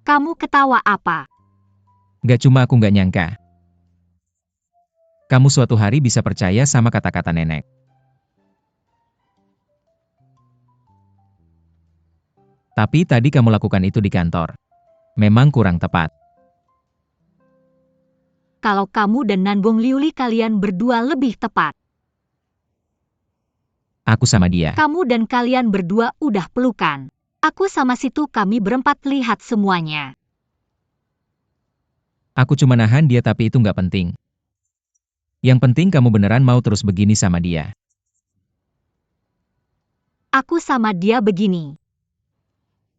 Kamu ketawa apa? Gak cuma aku gak nyangka. Kamu suatu hari bisa percaya sama kata-kata nenek. Tapi tadi kamu lakukan itu di kantor. Memang kurang tepat. Kalau kamu dan Nanbong Liuli kalian berdua lebih tepat. Aku sama dia. Kamu dan kalian berdua udah pelukan. Aku sama situ kami berempat lihat semuanya. Aku cuma nahan dia tapi itu nggak penting. Yang penting kamu beneran mau terus begini sama dia. Aku sama dia begini.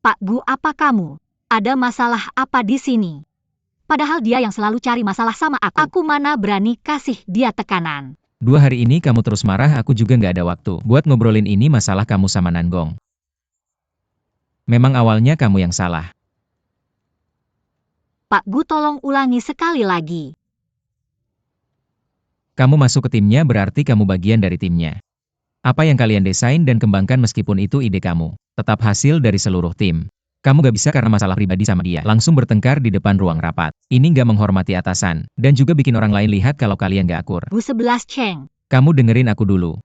Pak Gu, apa kamu? Ada masalah apa di sini? Padahal dia yang selalu cari masalah sama aku. Aku mana berani kasih dia tekanan. 2 hari ini kamu terus marah, aku juga nggak ada waktu buat ngobrolin ini masalah kamu sama Nangong. Memang awalnya kamu yang salah. Pak Gu, tolong ulangi sekali lagi. Kamu masuk ke timnya berarti kamu bagian dari timnya. Apa yang kalian desain dan kembangkan meskipun itu ide kamu, tetap hasil dari seluruh tim. Kamu gak bisa karena masalah pribadi sama dia, langsung bertengkar di depan ruang rapat. Ini gak menghormati atasan, dan juga bikin orang lain lihat kalau kalian gak akur. Bu 11 Cheng. Kamu dengerin aku dulu.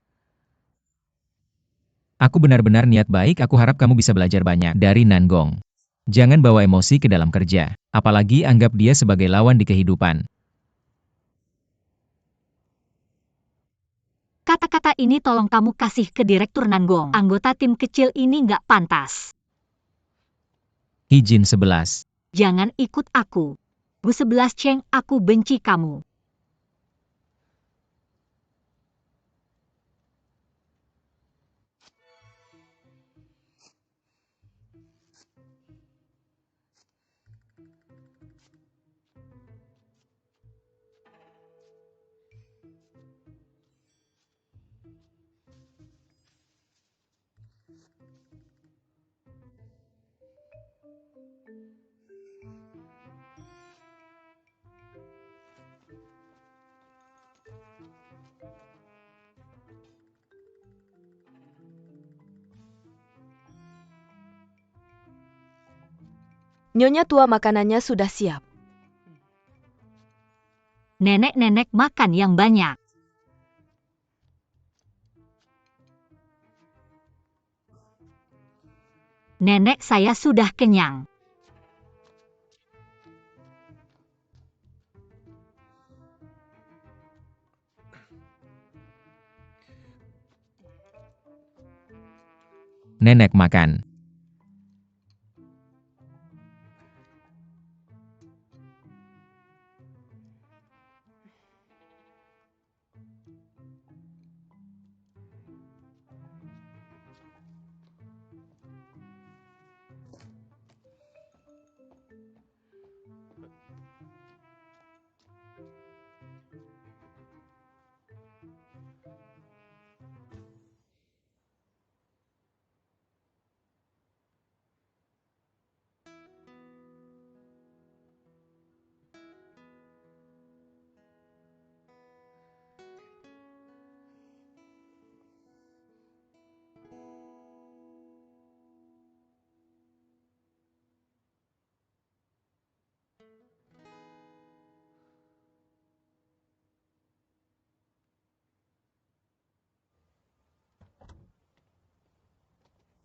Aku benar-benar niat baik, aku harap kamu bisa belajar banyak dari Nangong. Jangan bawa emosi ke dalam kerja, apalagi anggap dia sebagai lawan di kehidupan. Kata-kata ini tolong kamu kasih ke Direktur Nangong. Anggota tim kecil ini nggak pantas. Hijin 11. Jangan ikut aku. Bu 11 Cheng, aku benci kamu. Nyonya tua makanannya sudah siap. Nenek-nenek makan yang banyak. Nenek saya sudah kenyang. Nenek makan.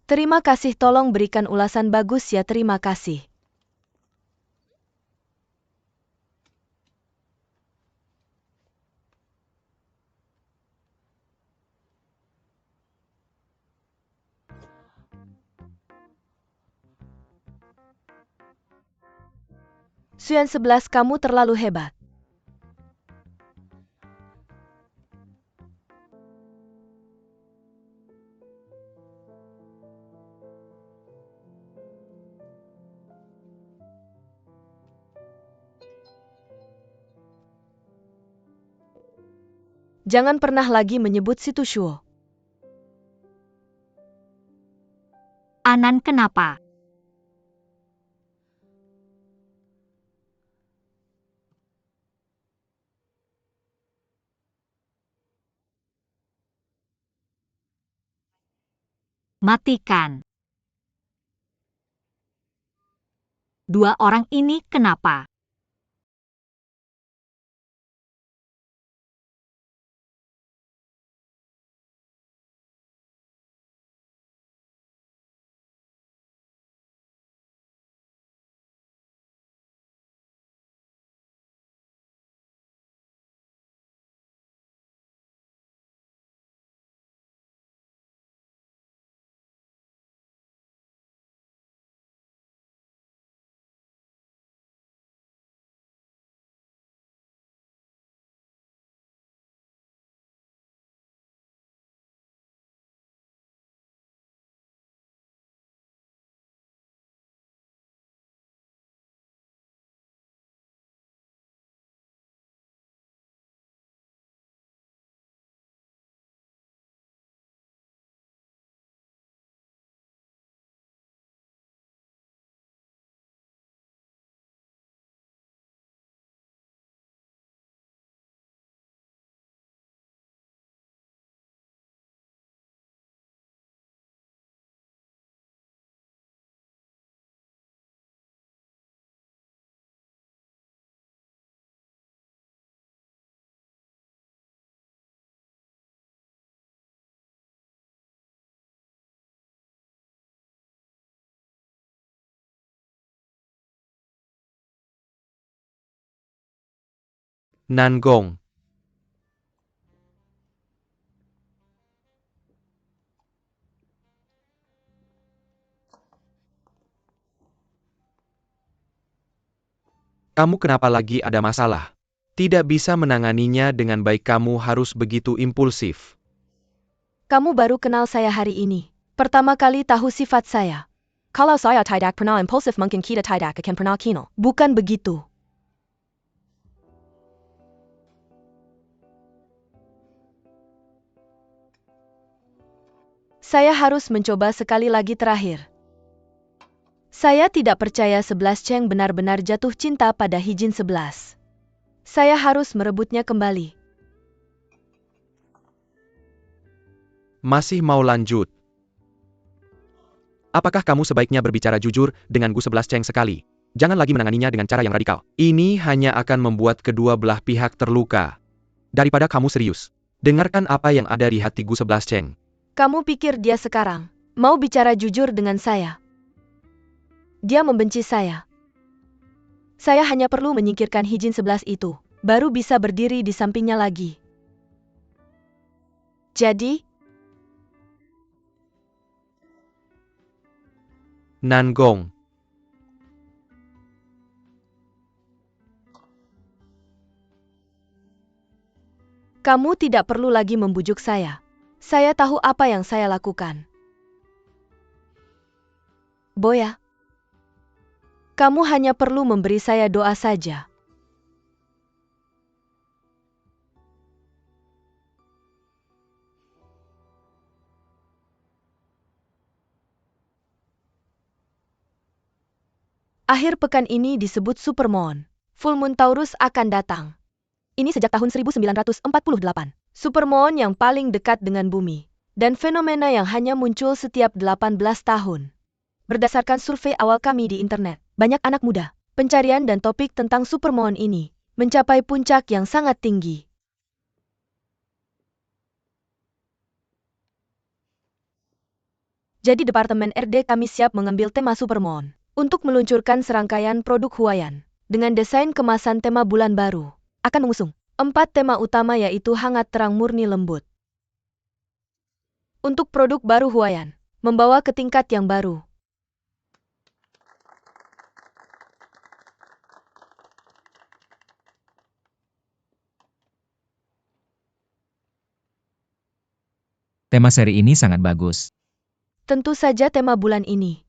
Terima kasih, tolong berikan ulasan bagus ya, terima kasih. Xuan 11, kamu terlalu hebat. Jangan pernah lagi menyebut situ Shuo. Anan kenapa? Matikan. Dua orang ini kenapa? Nangong. Kamu kenapa lagi ada masalah? Tidak bisa menanganinya dengan baik, kamu harus begitu impulsif. Kamu baru kenal saya hari ini. Pertama kali tahu sifat saya. Kalau saya tidak pernah impulsif, mungkin kita tidak akan pernah kenal. Bukan begitu. Saya harus mencoba sekali lagi terakhir. Saya tidak percaya 11 Cheng benar-benar jatuh cinta pada Hijin 11. Saya harus merebutnya kembali. Masih mau lanjut? Apakah kamu sebaiknya berbicara jujur dengan Gu 11 Cheng sekali? Jangan lagi menanganinya dengan cara yang radikal. Ini hanya akan membuat kedua belah pihak terluka. Daripada kamu serius, dengarkan apa yang ada di hati Gu 11 Cheng. Kamu pikir dia sekarang mau bicara jujur dengan saya? Dia membenci saya. Saya hanya perlu menyingkirkan Hijin 11 itu, baru bisa berdiri di sampingnya lagi. Jadi, Nangong. kamu tidak perlu lagi membujuk saya. Saya tahu apa yang saya lakukan. Boya, kamu hanya perlu memberi saya doa saja. Akhir pekan ini disebut Supermoon. Full Moon Taurus akan datang. Ini sejak tahun 1948. Supermoon yang paling dekat dengan bumi. Dan fenomena yang hanya muncul setiap 18 tahun. Berdasarkan survei awal kami di internet, banyak anak muda, pencarian dan topik tentang Supermoon ini mencapai puncak yang sangat tinggi. Jadi Departemen RD kami siap mengambil tema Supermoon untuk meluncurkan serangkaian produk Huayan dengan desain kemasan tema bulan baru. Akan mengusung 4 tema utama yaitu hangat terang murni lembut. Untuk produk baru Huayan, membawa ke tingkat yang baru. Tema seri ini sangat bagus. Tentu saja tema bulan ini.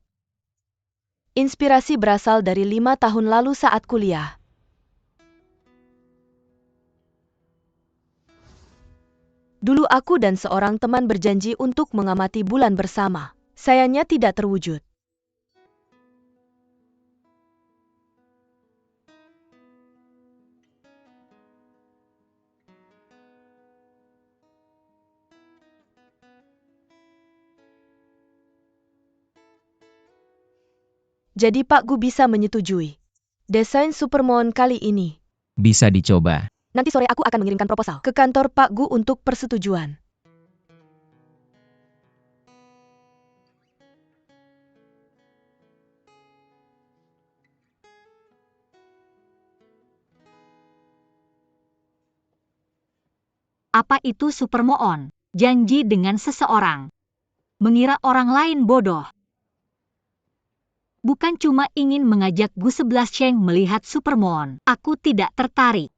Inspirasi berasal dari 5 tahun lalu saat kuliah. Dulu aku dan seorang teman berjanji untuk mengamati bulan bersama. Sayangnya tidak terwujud. Jadi Pak Gu bisa menyetujui desain Supermoon kali ini. Bisa dicoba. Nanti sore aku akan mengirimkan proposal ke kantor Pak Gu untuk persetujuan. Apa itu Supermoon? Janji dengan seseorang. Mengira orang lain bodoh. Bukan cuma ingin mengajak Gu 11 Cheng melihat Supermoon. Aku tidak tertarik.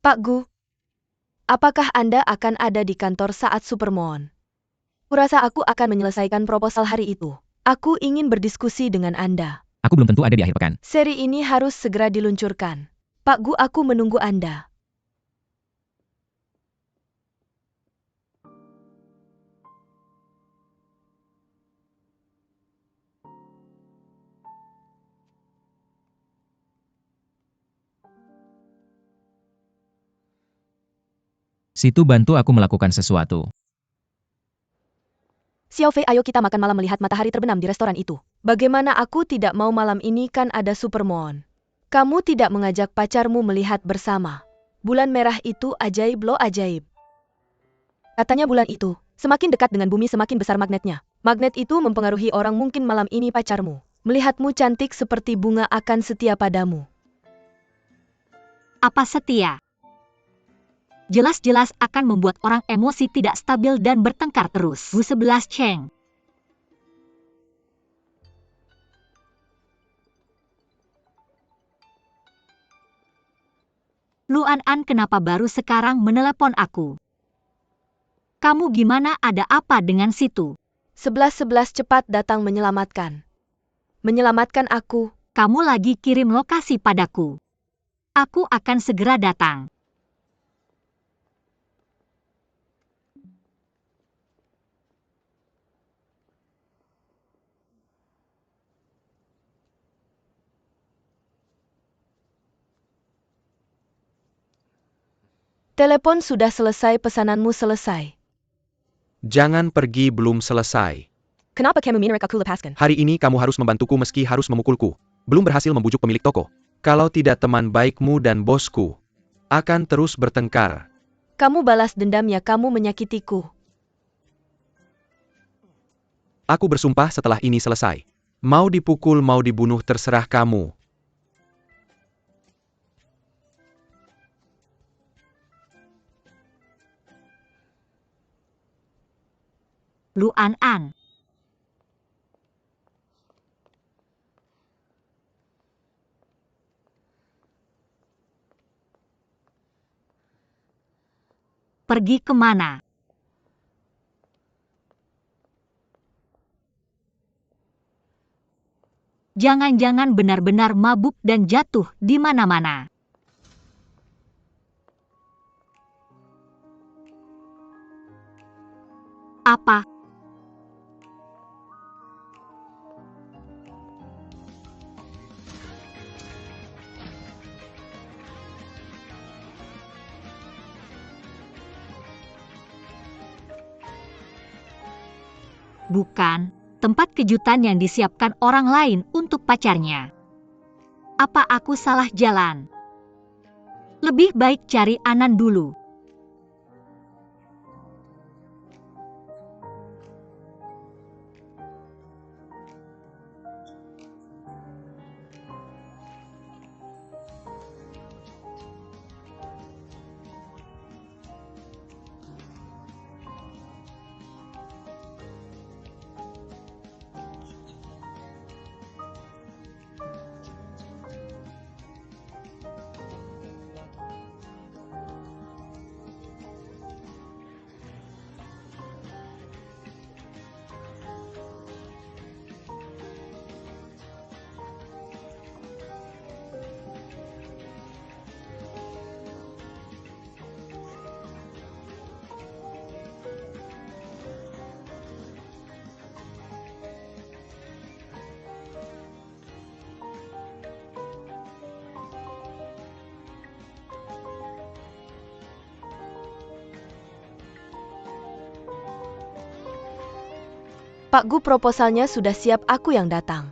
Pak Gu, apakah Anda akan ada di kantor saat Supermoon? Kurasa aku akan menyelesaikan proposal hari itu. Aku ingin berdiskusi dengan Anda. Aku belum tentu ada di akhir pekan. Seri ini harus segera diluncurkan. Pak Gu, aku menunggu Anda. Situ bantu aku melakukan sesuatu. Xiao Fei, ayo kita makan malam melihat matahari terbenam di restoran itu. Bagaimana aku tidak mau malam ini kan ada Supermoon. Kamu tidak mengajak pacarmu melihat bersama. Bulan merah itu ajaib loh ajaib. Katanya bulan itu, semakin dekat dengan bumi semakin besar magnetnya. Magnet itu mempengaruhi orang mungkin malam ini pacarmu. Melihatmu cantik seperti bunga akan setia padamu. Apa setia? Jelas-jelas akan membuat orang emosi tidak stabil dan bertengkar terus. Bu 11 Cheng. Luan An kenapa baru sekarang menelepon aku? Kamu gimana, ada apa dengan situ? 11-11 cepat datang menyelamatkan. Menyelamatkan aku. Kamu lagi kirim lokasi padaku. Aku akan segera datang. Telepon sudah selesai, pesananmu selesai. Jangan pergi belum selesai. Kenapa kamu menyerang aku lepaskan? Hari ini kamu harus membantuku meski harus memukulku. Belum berhasil membujuk pemilik toko. Kalau tidak, teman baikmu dan bosku akan terus bertengkar. Kamu balas dendam ya, kamu menyakitiku. Aku bersumpah setelah ini selesai. Mau dipukul mau dibunuh terserah kamu. Luan An. Pergi kemana? Jangan-jangan benar-benar mabuk dan jatuh di mana-mana. Apa? Bukan, tempat kejutan yang disiapkan orang lain untuk pacarnya. Apa aku salah jalan? Lebih baik cari Anan dulu. Pak Gu, proposalnya sudah siap, aku yang datang.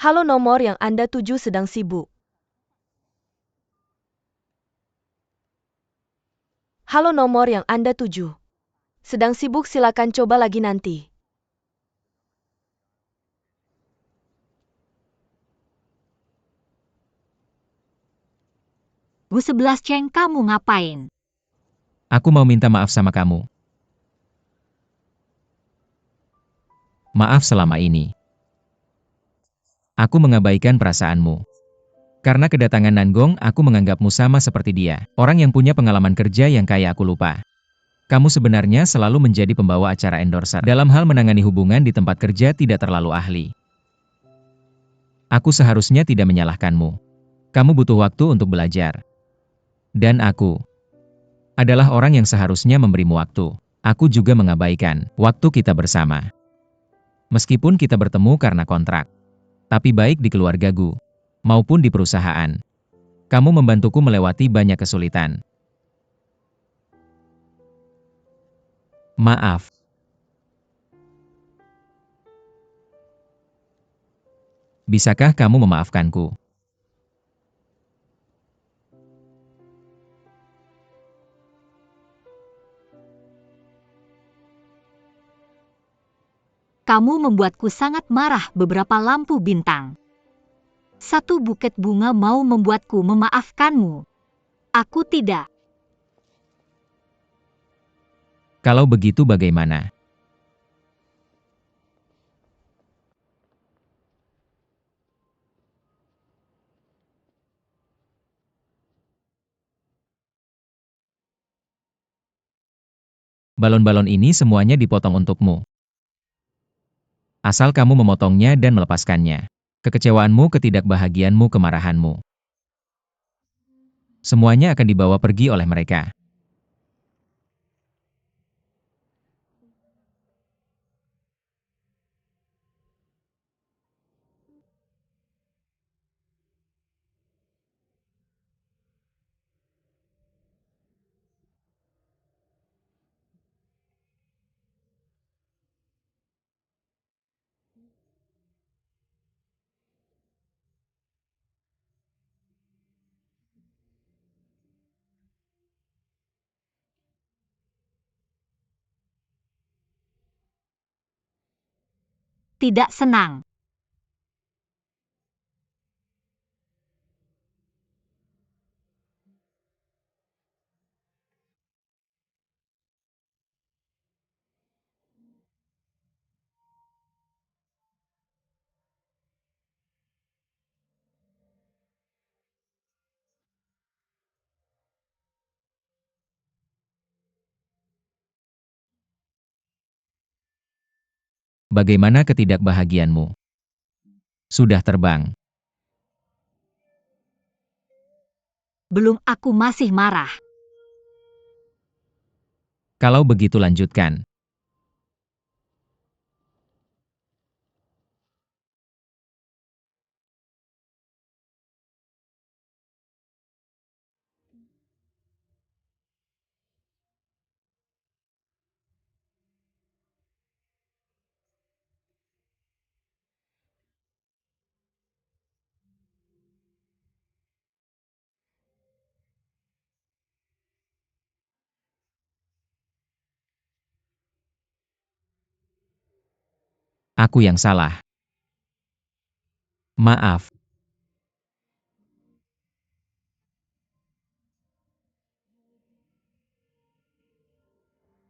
Halo, nomor yang Anda tuju sedang sibuk. Halo, nomor yang Anda tuju sedang sibuk, silakan coba lagi nanti. Bu 11 Cheng, kamu ngapain? Aku mau minta maaf sama kamu. Maaf selama ini. Aku mengabaikan perasaanmu. Karena kedatangan Nangong, aku menganggapmu sama seperti dia. Orang yang punya pengalaman kerja yang kayak aku lupa. Kamu sebenarnya selalu menjadi pembawa acara endorser. Dalam hal menangani hubungan di tempat kerja tidak terlalu ahli. Aku seharusnya tidak menyalahkanmu. Kamu butuh waktu untuk belajar. Dan aku adalah orang yang seharusnya memberimu waktu. Aku juga mengabaikan waktu kita bersama. Meskipun kita bertemu karena kontrak. Tapi baik di keluargaku maupun di perusahaan. Kamu membantuku melewati banyak kesulitan. Maaf. Bisakah kamu memaafkanku? Kamu membuatku sangat marah. Beberapa lampu bintang. Satu buket bunga mau membuatku memaafkanmu. Aku tidak. Kalau begitu bagaimana? Balon-balon ini semuanya dipotong untukmu. Asal kamu memotongnya dan melepaskannya. Kekecewaanmu, ketidakbahagiaanmu, kemarahanmu. Semuanya akan dibawa pergi oleh mereka. Tidak senang. Bagaimana ketidakbahagiaanmu? Sudah terbang. Belum, aku masih marah. Kalau begitu lanjutkan. Aku yang salah. Maaf.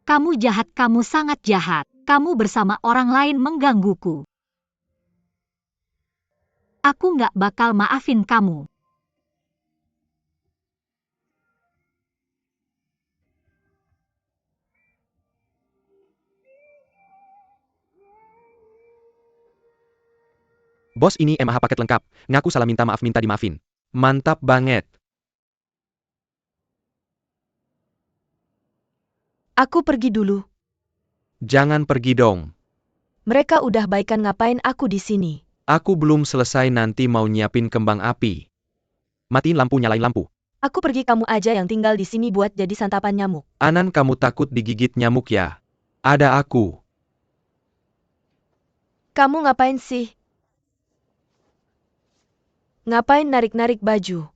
Kamu jahat, kamu sangat jahat. Kamu bersama orang lain menggangguku. Aku nggak bakal maafin kamu. Bos, ini MAH paket lengkap. Ngaku salah minta maaf minta dimaafin. Mantap banget. Aku pergi dulu. Jangan pergi dong. Mereka udah baikan, ngapain aku di sini? Aku belum selesai, nanti mau nyiapin kembang api. Matiin lampu, nyalain lampu. Aku pergi, kamu aja yang tinggal di sini buat jadi santapan nyamuk. Anan, kamu takut digigit nyamuk ya? Ada aku. Kamu ngapain sih? Ngapain narik-narik baju?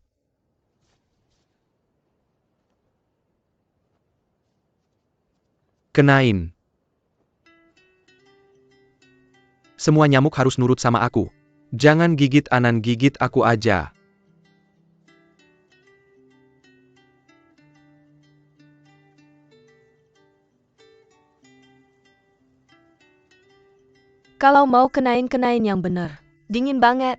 Kenain. Semua nyamuk harus nurut sama aku. Jangan gigit Anan, gigit aku aja. Kalau mau kenain yang bener. Dingin banget.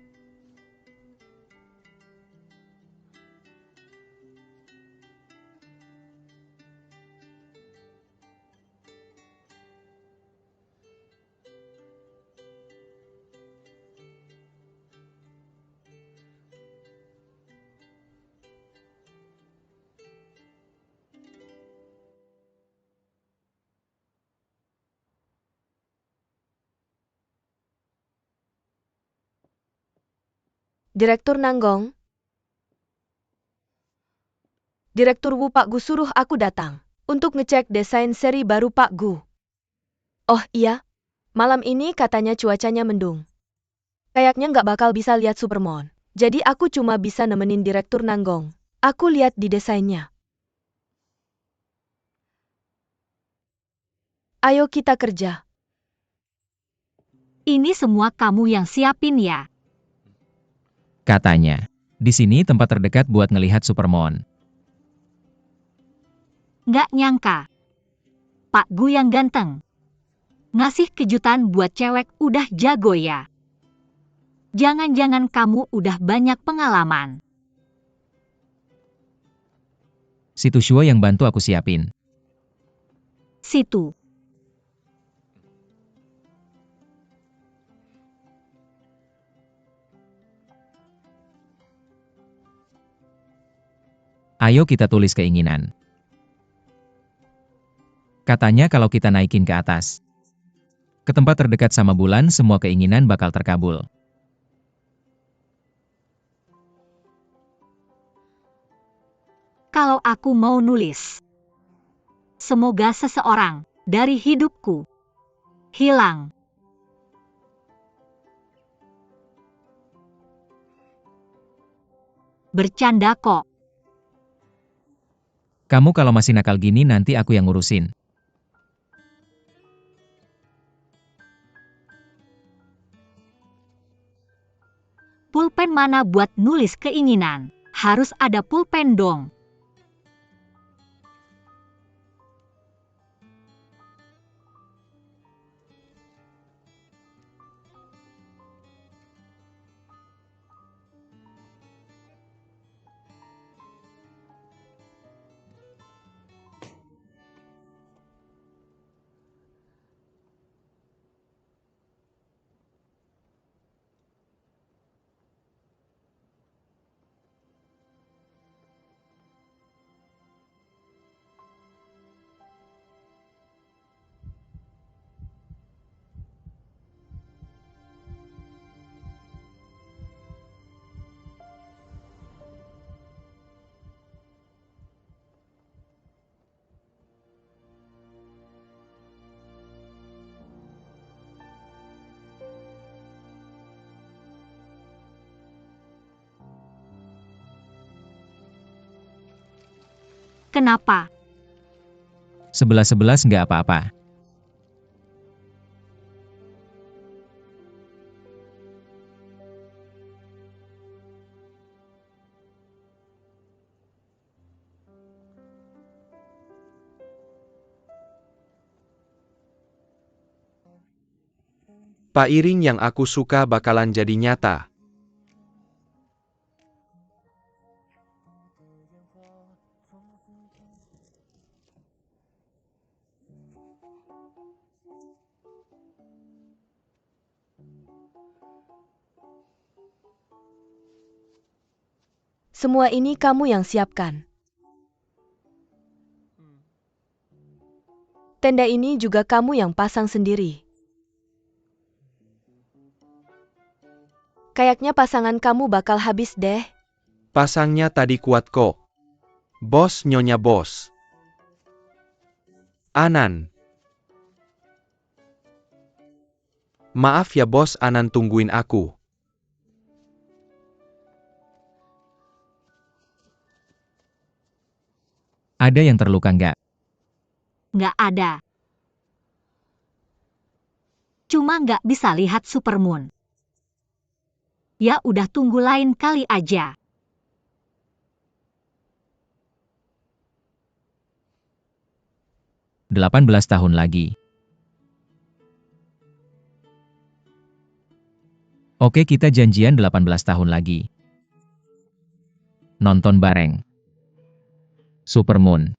Direktur Nanggong. Direktur Wu, Pak Gu suruh aku datang untuk ngecek desain seri baru Pak Gu. Oh iya, malam ini katanya cuacanya mendung. Kayaknya nggak bakal bisa lihat Supermoon. Jadi aku cuma bisa nemenin Direktur Nanggong. Aku lihat di desainnya. Ayo kita kerja. Ini semua kamu yang siapin ya? Katanya. Di sini tempat terdekat buat ngelihat Supermoon. Nggak nyangka. Pak Gu yang ganteng. Ngasih kejutan buat cewek udah jago ya. Jangan-jangan kamu udah banyak pengalaman. Situ Shua yang bantu aku siapin. Situ. Ayo kita tulis keinginan. Katanya kalau kita naikin ke atas. Ke tempat terdekat sama bulan semua keinginan bakal terkabul. Kalau aku mau nulis. Semoga seseorang dari hidupku hilang. Bercanda kok. Kamu kalau masih nakal gini nanti aku yang ngurusin. Pulpen mana buat nulis keinginan? Harus ada pulpen dong. Kenapa? 11-11 nggak apa-apa. Pak Iring yang aku suka bakalan jadi nyata. Semua ini kamu yang siapkan. Tenda ini juga kamu yang pasang sendiri. Kayaknya pasangan kamu bakal habis deh. Pasangnya tadi kuat kok. Bos Nyonya Bos. Anan. Maaf ya bos, Anan tungguin aku. Ada yang terluka nggak? Nggak ada. Cuma nggak bisa lihat Supermoon. Ya udah tunggu lain kali aja. Delapan belas tahun lagi. Oke kita janjian 18 tahun lagi. Nonton bareng. Supermoon.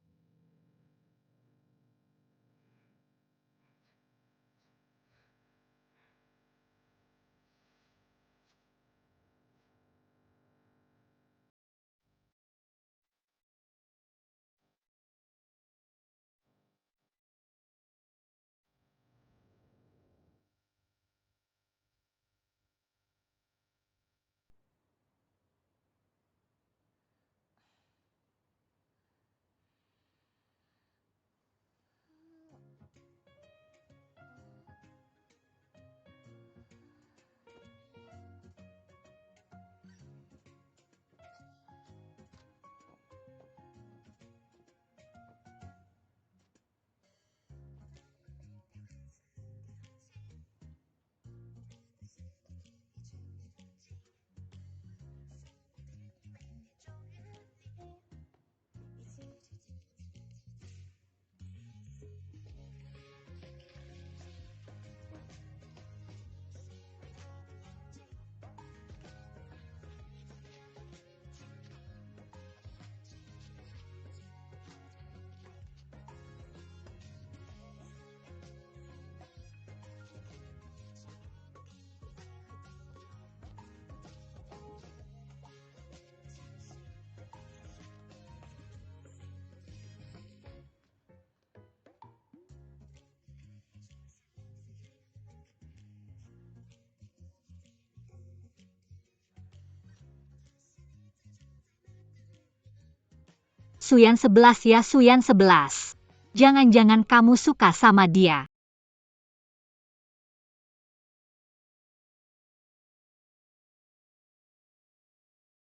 Suyan 11 ya, Suyan 11. Jangan-jangan kamu suka sama dia.